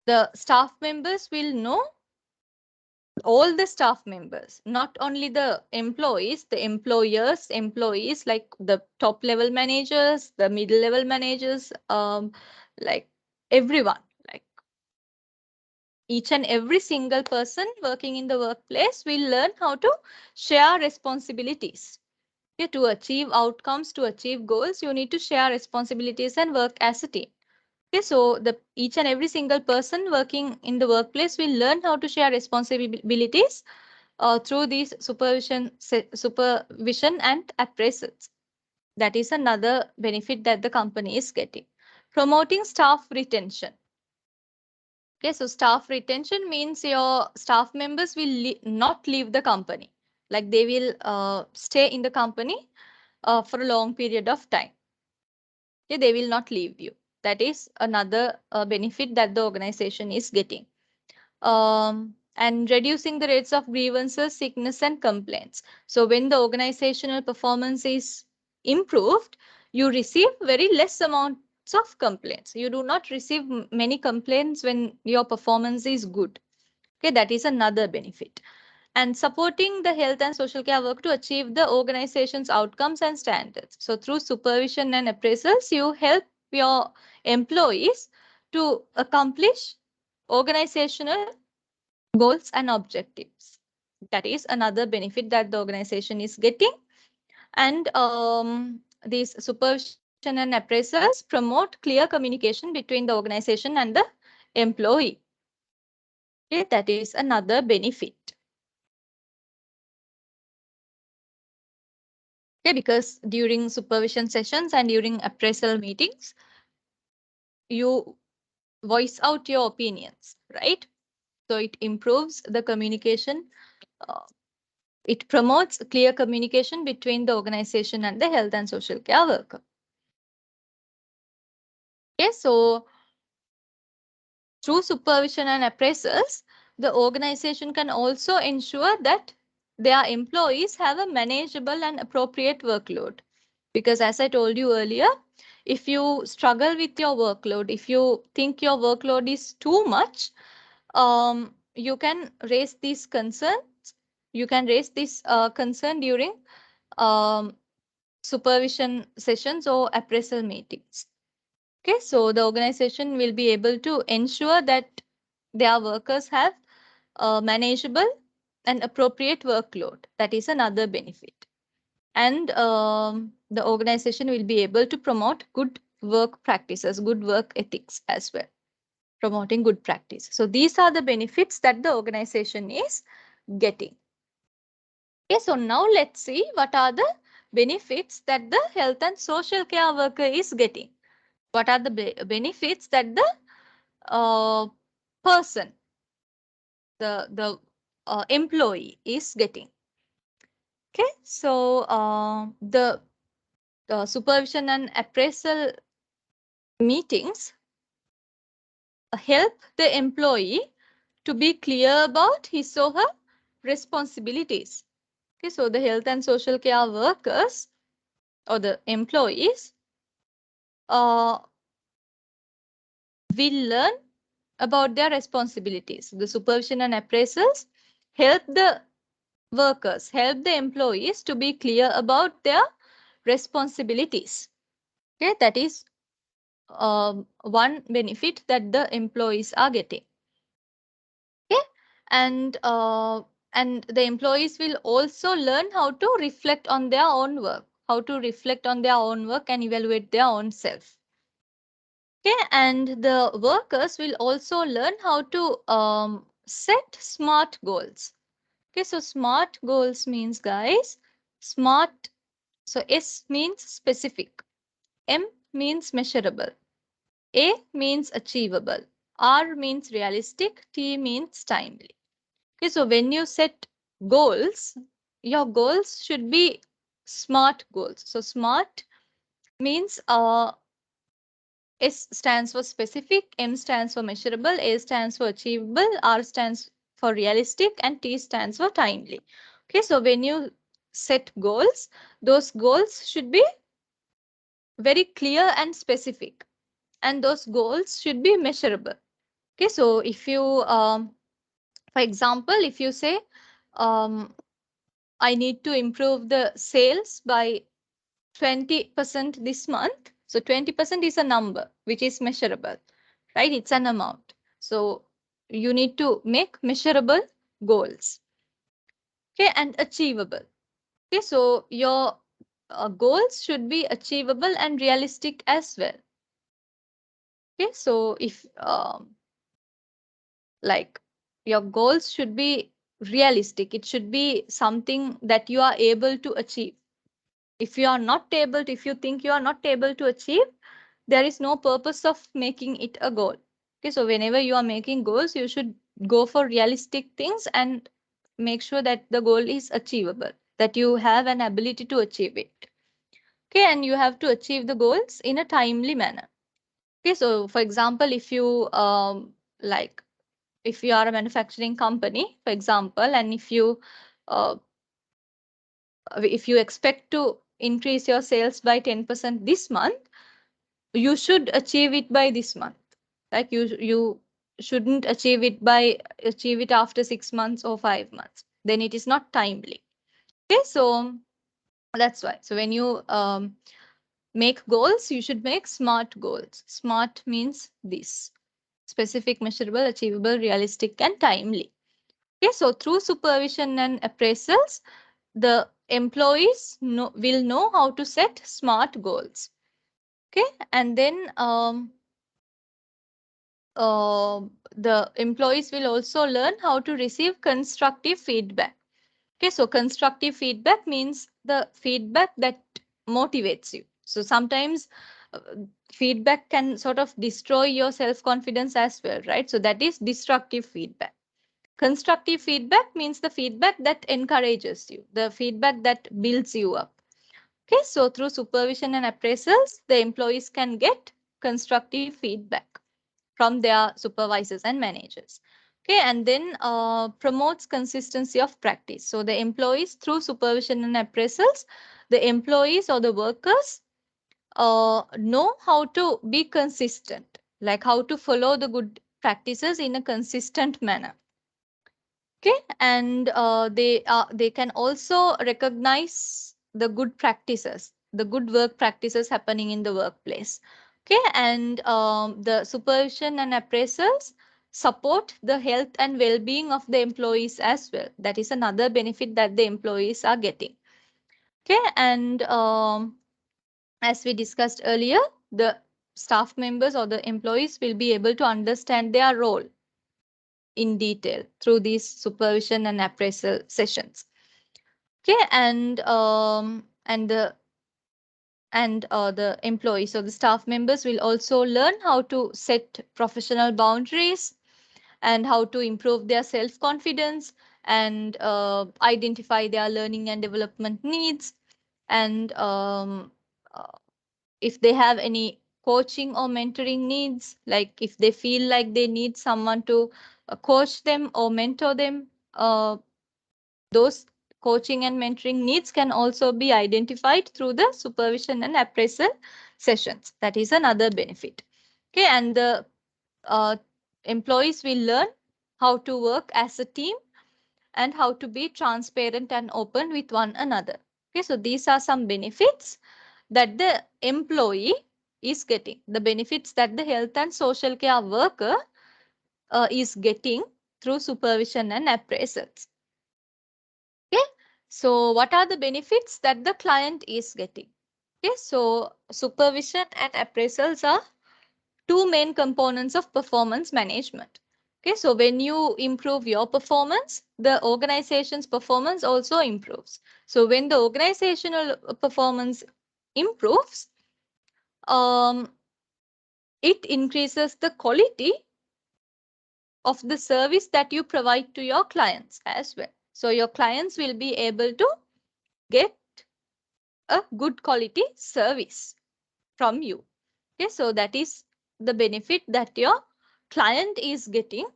the staff members will know, all the staff members, not only the employees, the employees like the top level managers, the middle level managers, like everyone, like each and every single person working in the workplace will learn how to share responsibilities. Okay, to achieve outcomes, to achieve goals, you need to share responsibilities and work as a team. Okay, so the each and every single person working in the workplace will learn how to share responsibilities through these supervision and appraisals. That is another benefit that the company is getting. Promoting staff retention. Okay, so staff retention means your staff members will not leave the company. Like they will stay in the company for a long period of time. Okay, they will not leave you. That is another benefit that the organization is getting. And reducing the rates of grievances, sickness, and complaints. So when the organizational performance is improved, you receive very less amounts of complaints. You do not receive many complaints when your performance is good. Okay, that is another benefit. And supporting the health and social care work to achieve the organization's outcomes and standards. So through supervision and appraisals, you help your employees to accomplish organizational goals and objectives. That is another benefit that the organization is getting. And these supervision and appraisals promote clear communication between the organization and the employee. Okay, that is another benefit. Okay, because during supervision sessions and during appraisal meetings, you voice out your opinions, right? So it improves the communication. Uh, it promotes clear communication between the organization and the health and social care worker. Okay, so through supervision and appraisals, the organization can also ensure that their employees have a manageable and appropriate workload. Because as I told you earlier, if you struggle with your workload, if you think your workload is too much, you can raise these concerns. You can raise this concern during um, supervision sessions or appraisal meetings. Okay, so the organization will be able to ensure that their workers have a manageable and appropriate workload. That is another benefit. And the organization will be able to promote good work practices, good work ethics as well, promoting good practice. So these are the benefits that the organization is getting. Okay, so now let's see what are the benefits that the health and social care worker is getting. What are the benefits that the person, the employee is getting? Okay, so the supervision and appraisal meetings help the employee to be clear about his or her responsibilities. Okay, so the health and social care workers or the employees will learn about their responsibilities. The supervision and appraisals help the workers, help the employees to be clear about their responsibilities. Okay, that is one benefit that the employees are getting. Okay, and the employees will also learn how to reflect on their own work, how to reflect on their own work and evaluate their own self. Okay, and the workers will also learn how to set SMART goals. Okay, so SMART goals means, guys, SMART. So S means specific, M means measurable, A means achievable, R means realistic, T means timely. Okay, so when you set goals, your goals should be SMART goals. So SMART means S stands for specific, M stands for measurable, A stands for achievable, R stands for realistic, and T stands for timely. Okay, so when you set goals, those goals should be very clear and specific, and those goals should be measurable. Okay, so if you, for example, if you say, I need to improve the sales by 20% this month. So 20% is a number which is measurable, right? It's an amount. So you need to make measurable goals. Okay, and achievable. Okay, so your goals should be achievable and realistic as well. Okay, so if like your goals should be realistic, it should be something that you are able to achieve. If you are not able to, if you think you are not able to achieve, there is no purpose of making it a goal. Okay, so whenever you are making goals, you should go for realistic things and make sure that the goal is achievable, that you have an ability to achieve it. Okay, and you have to achieve the goals in a timely manner. Okay, so for example, if you like if you are a manufacturing company, for example, and uh, if you expect to increase your sales by 10% this month, you should achieve it by this month. Like you shouldn't achieve it after 6 months or 5 months. Then it is not timely. Okay, so that's why. So when you make goals, you should make SMART goals. SMART means this: specific, measurable, achievable, realistic, and timely. Okay, so through supervision and appraisals, the employees will know how to set SMART goals. Okay, and then the employees will also learn how to receive constructive feedback. Okay, so constructive feedback means the feedback that motivates you. So sometimes uh, feedback can sort of destroy your self-confidence as well, right? So that is destructive feedback. Constructive feedback means the feedback that encourages you, the feedback that builds you up. Okay, so through supervision and appraisals, the employees can get constructive feedback from their supervisors and managers. Okay, and then promotes consistency of practice. So the employees, through supervision and appraisals, the employees or the workers know how to be consistent, like how to follow the good practices in a consistent manner. Okay, and they can also recognize the good practices, the good work practices happening in the workplace. Okay, and the supervision and appraisals support the health and well-being of the employees as well. That is another benefit that the employees are getting. Okay, and as we discussed earlier, the staff members or the employees will be able to understand their role in detail through these supervision and appraisal sessions. Okay, and the employees or the staff members will also learn how to set professional boundaries and how to improve their self-confidence and identify their learning and development needs, and uh, if they have any coaching or mentoring needs, like if they feel like they need someone to coach them or mentor them, those coaching and mentoring needs can also be identified through the supervision and appraisal sessions. That is another benefit. Okay, and the uh, employees will learn how to work as a team and how to be transparent and open with one another. Okay, so these are some benefits that the employee is getting, the benefits that the health and social care worker is getting through supervision and appraisals. Okay, so what are the benefits that the client is getting? Okay, so supervision and appraisals are two main components of performance management. Okay, so when you improve your performance, the organization's performance also improves. So when the organizational performance improves, um, it increases the quality of the service that you provide to your clients as well. So your clients will be able to get a good quality service from you. Okay, so that is the benefit that your client is getting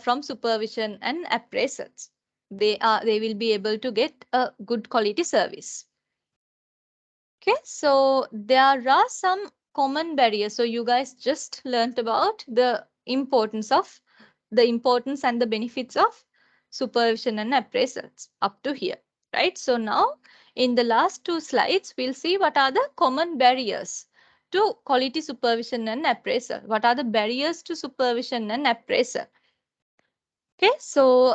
from supervision and appraisals. They will be able to get a good quality service. Okay, so there are some common barriers. So you guys just learned about the importance and the benefits of supervision and appraisals up to here, right? So now in the last two slides, we'll see what are the common barriers to quality supervision and appraisal. What are the barriers to supervision and appraisal? Okay, so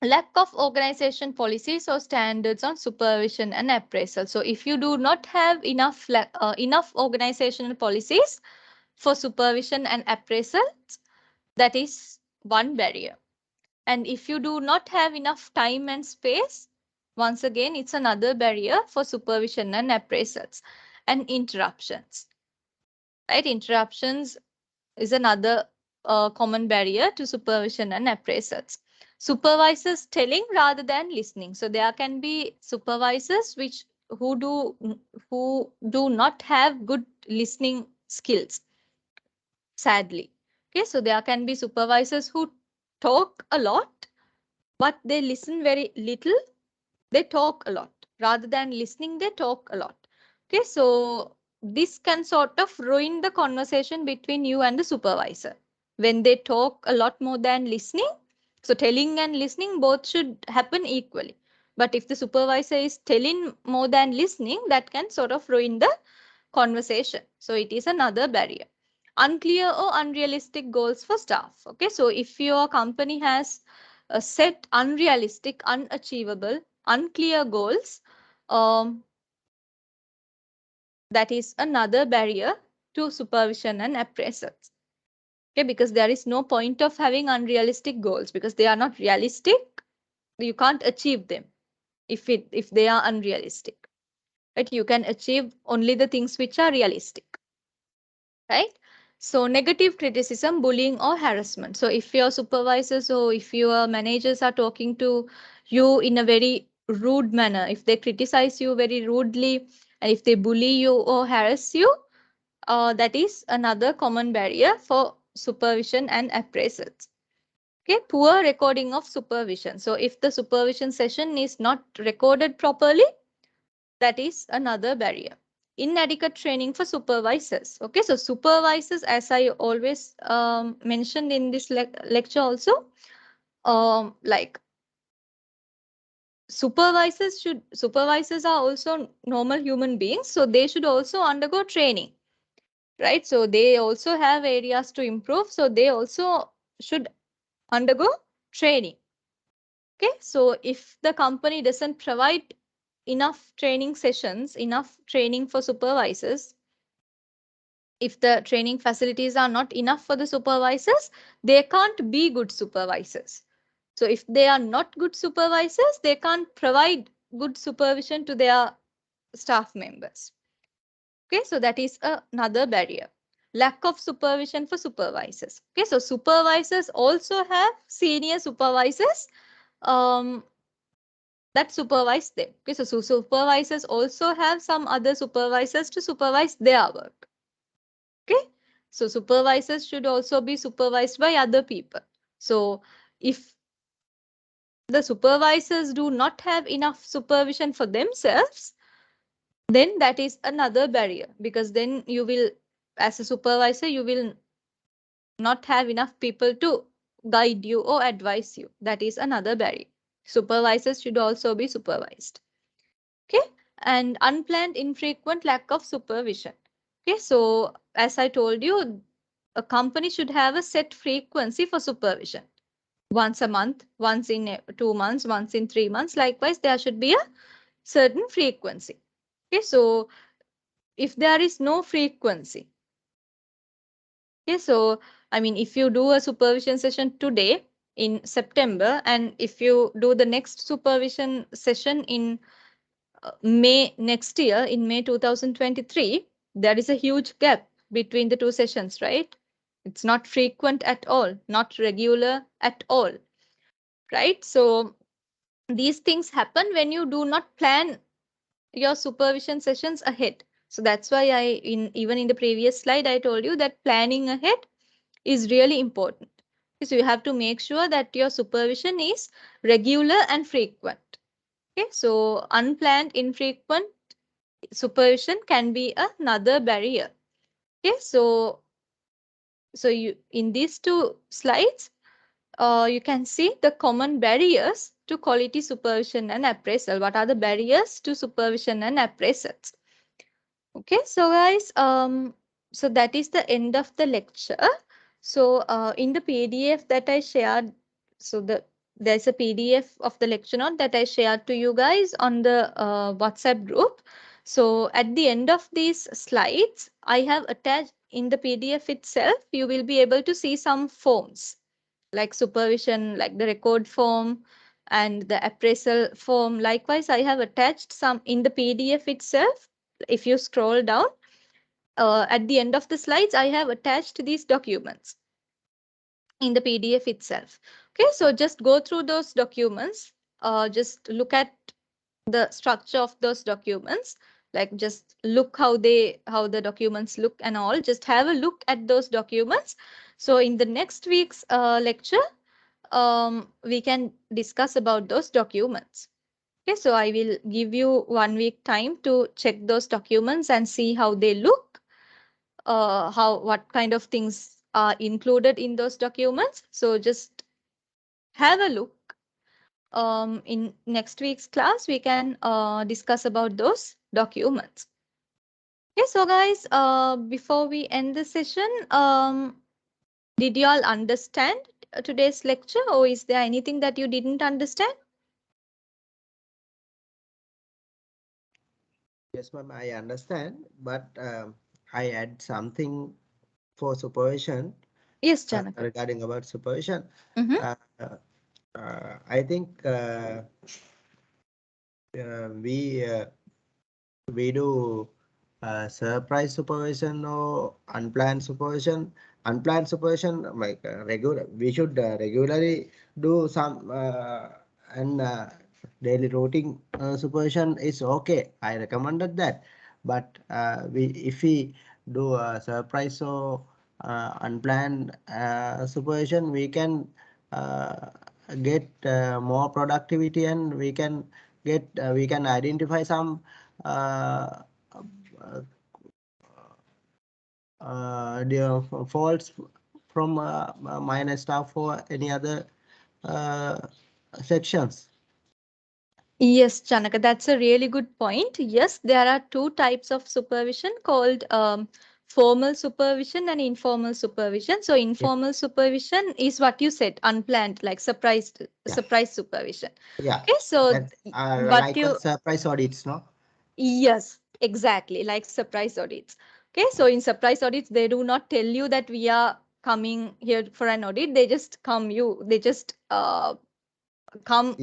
lack of organization policies or standards on supervision and appraisal. So if you do not have enough organizational policies for supervision and appraisal, that is one barrier. And if you do not have enough time and space, once again, it's another barrier for supervision and appraisals. And interruptions, right? Interruptions is another common barrier to supervision and appraisals. Supervisors telling rather than listening. So there can be supervisors who do not have good listening skills, sadly. Okay, so there can be supervisors who talk a lot, but they listen very little. They talk a lot. Rather than listening, they talk a lot. Okay, so this can sort of ruin the conversation between you and the supervisor. When they talk a lot more than listening, so telling and listening both should happen equally. But if the supervisor is telling more than listening, that can sort of ruin the conversation. So it is another barrier. Unclear or unrealistic goals for staff. Okay, so if your company has set unrealistic, unachievable, unclear goals, that is another barrier to supervision and appraisals. Okay, because there is no point of having unrealistic goals because they are not realistic. You can't achieve them if they are unrealistic. Right? You can achieve only the things which are realistic. Right? So negative criticism, bullying or harassment. So if your supervisors or if your managers are talking to you in a very rude manner, if they criticize you very rudely, and if they bully you or harass you, that is another common barrier for supervision and appraisals. Okay, poor recording of supervision. So if the supervision session is not recorded properly, that is another barrier. Inadequate training for supervisors. Okay, so supervisors, as I always mentioned in this lecture also, like supervisors are also normal human beings, so they should also undergo training, right? So they also have areas to improve, so they also should undergo training. Okay, so if the company doesn't provide enough training sessions, enough training for supervisors, if the training facilities are not enough for the supervisors, they can't be good supervisors. So if they are not good supervisors, they can't provide good supervision to their staff members. Okay, so that is another barrier. Lack of supervision for supervisors. Okay, so supervisors also have senior supervisors that supervise them. Okay, so supervisors also have some other supervisors to supervise their work. Okay, so supervisors should also be supervised by other people. So if the supervisors do not have enough supervision for themselves, then that is another barrier, because then you will, as a supervisor, you will not have enough people to guide you or advise you. That is another barrier. Supervisors should also be supervised. Okay, and unplanned infrequent lack of supervision. Okay, so as I told you, a company should have a set frequency for supervision. Once a month, once in 2 months, once in 3 months. Likewise, there should be a certain frequency. Okay, so if there is no frequency, okay, so I mean, if you do a supervision session today in September, and if you do the next supervision session in May next year, in May 2023, there is a huge gap between the two sessions, right? It's not frequent at all, not regular at all, right? So these things happen when you do not plan your supervision sessions ahead. So that's why even in the previous slide, I told you that planning ahead is really important. So you have to make sure that your supervision is regular and frequent. Okay, so unplanned, infrequent supervision can be another barrier. Okay, so you in these two slides, you can see the common barriers to quality supervision and appraisal. What are the barriers to supervision and appraisals? Okay, so guys, so that is the end of the lecture. So in the PDF that I shared, so there's a PDF of the lecture note that I shared to you guys on the WhatsApp group. So at the end of these slides, I have attached in the PDF itself, you will be able to see some forms like supervision, like the record form and the appraisal form. Likewise, I have attached some in the PDF itself. If you scroll down, at the end of the slides, I have attached these documents in the PDF itself. Okay, so just go through those documents. Just look at the structure of those documents. Like just look how the documents look and all. Just have a look at those documents. So in the next week's lecture, we can discuss about those documents. Okay, so I will give you 1 week time to check those documents and see how they look, what kind of things are included in those documents. So just have a look. In next week's class, we can discuss about those documents. Okay, so guys, before we end the session, did you all understand today's lecture, or is there anything that you didn't understand? Yes, ma'am, I understand, but I add something for supervision Yes, Janaka. regarding about supervision. Mm-hmm. I think we do surprise supervision or unplanned supervision. Unplanned supervision, like regular, we should regularly do some and daily routine supervision is okay. I recommended that, but we if we do a surprise or unplanned supervision, we can uh, get more productivity, and we can identify some uh, uh, the faults from minor staff or any other uh, sections. Yes, Chanaka, that's a really good point. Yes, there are two types of supervision called formal supervision and informal supervision. So Yeah, informal supervision is what you said, unplanned, like yeah, surprise supervision. yeah. Okay, so That's but like a you surprise audits, no? yes, exactly, like surprise audits. Okay, so in surprise audits, they do not tell you that we are coming here for an audit. They just come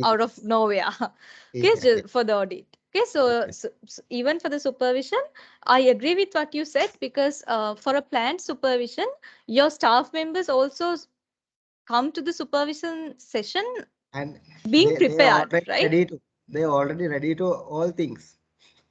out of Yes. nowhere. Okay, Yeah, yeah. for the audit. Okay, so, Okay. even for the supervision, I agree with what you said, because for a planned supervision, your staff members also come to the supervision session And being prepared, right? they already ready to all things.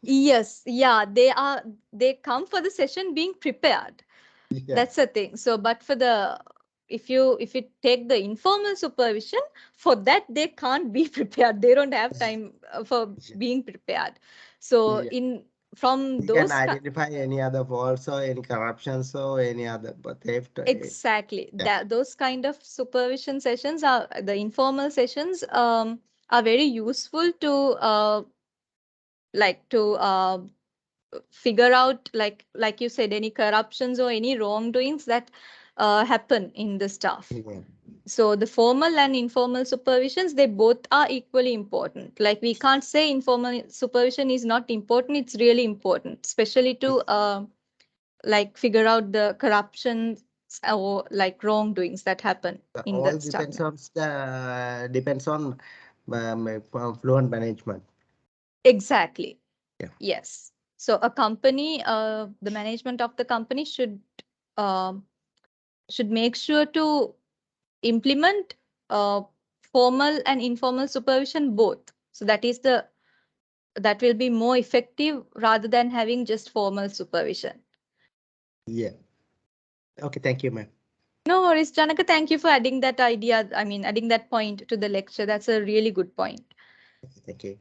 Yes, yeah, they come for the session being prepared. Yeah. That's the thing. So, but for the if you take the informal supervision, for that they can't be prepared. They don't have time for being prepared. So Yeah. in from We can those identify any other faults or any corruptions or any other, but theft. exactly Yeah. that those kind of supervision sessions are the informal sessions are very useful to like to figure out, like you said, any corruptions or any wrongdoings that happen in the staff. Yeah. So the formal and informal supervisions, they both are equally important. Like we can't say informal supervision is not important. It's really important, especially to like figure out the corruptions or like wrongdoings that happen in the All staff. depends on fluent management. Exactly. Yeah. Yes. So a company, the management of the company um should make sure to implement uh, formal and informal supervision both. So that is the that will be more effective rather than having just formal supervision. Yeah. Okay, thank you, ma'am. No worries, Janaka. Thank you for adding that idea. I mean, adding that point to the lecture. That's a really good point. Thank you.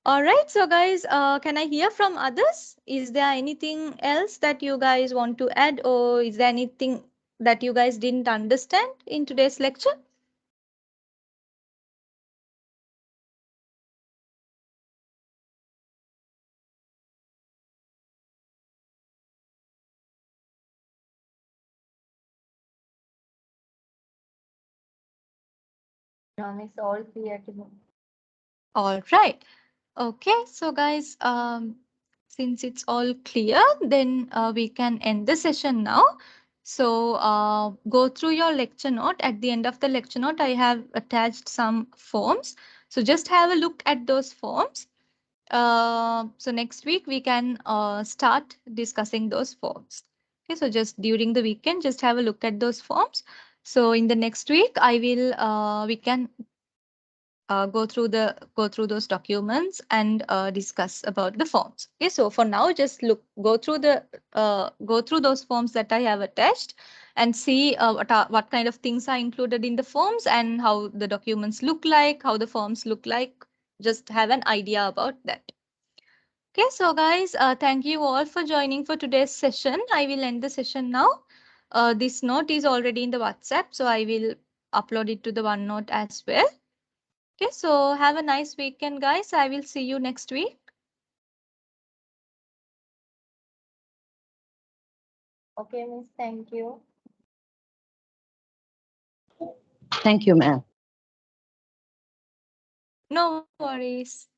All right, so guys, can I hear from others? Is there anything else that you guys want to add, or is there anything that you guys didn't understand in today's lecture? No, Miss, all clear to me. All right. Okay, so guys, since it's all clear, then we can end the session now. So go through your lecture note. At the end of the lecture note, I have attached some forms. So just have a look at those forms. So next week we can start discussing those forms. Okay, so just during the weekend, just have a look at those forms. So in the next week, I will we can go through those documents and discuss about the forms. Okay, so for now, just go through those forms that I have attached and see what kind of things are included in the forms and how the documents look like, how the forms look like. Just have an idea about that. Okay, so guys, thank you all for joining for today's session. I will end the session now. This note is already in the WhatsApp, so I will upload it to the OneNote as well. Okay, so have a nice weekend, guys. I will see you next week. Okay, Miss, thank you. Thank you, ma'am. No worries.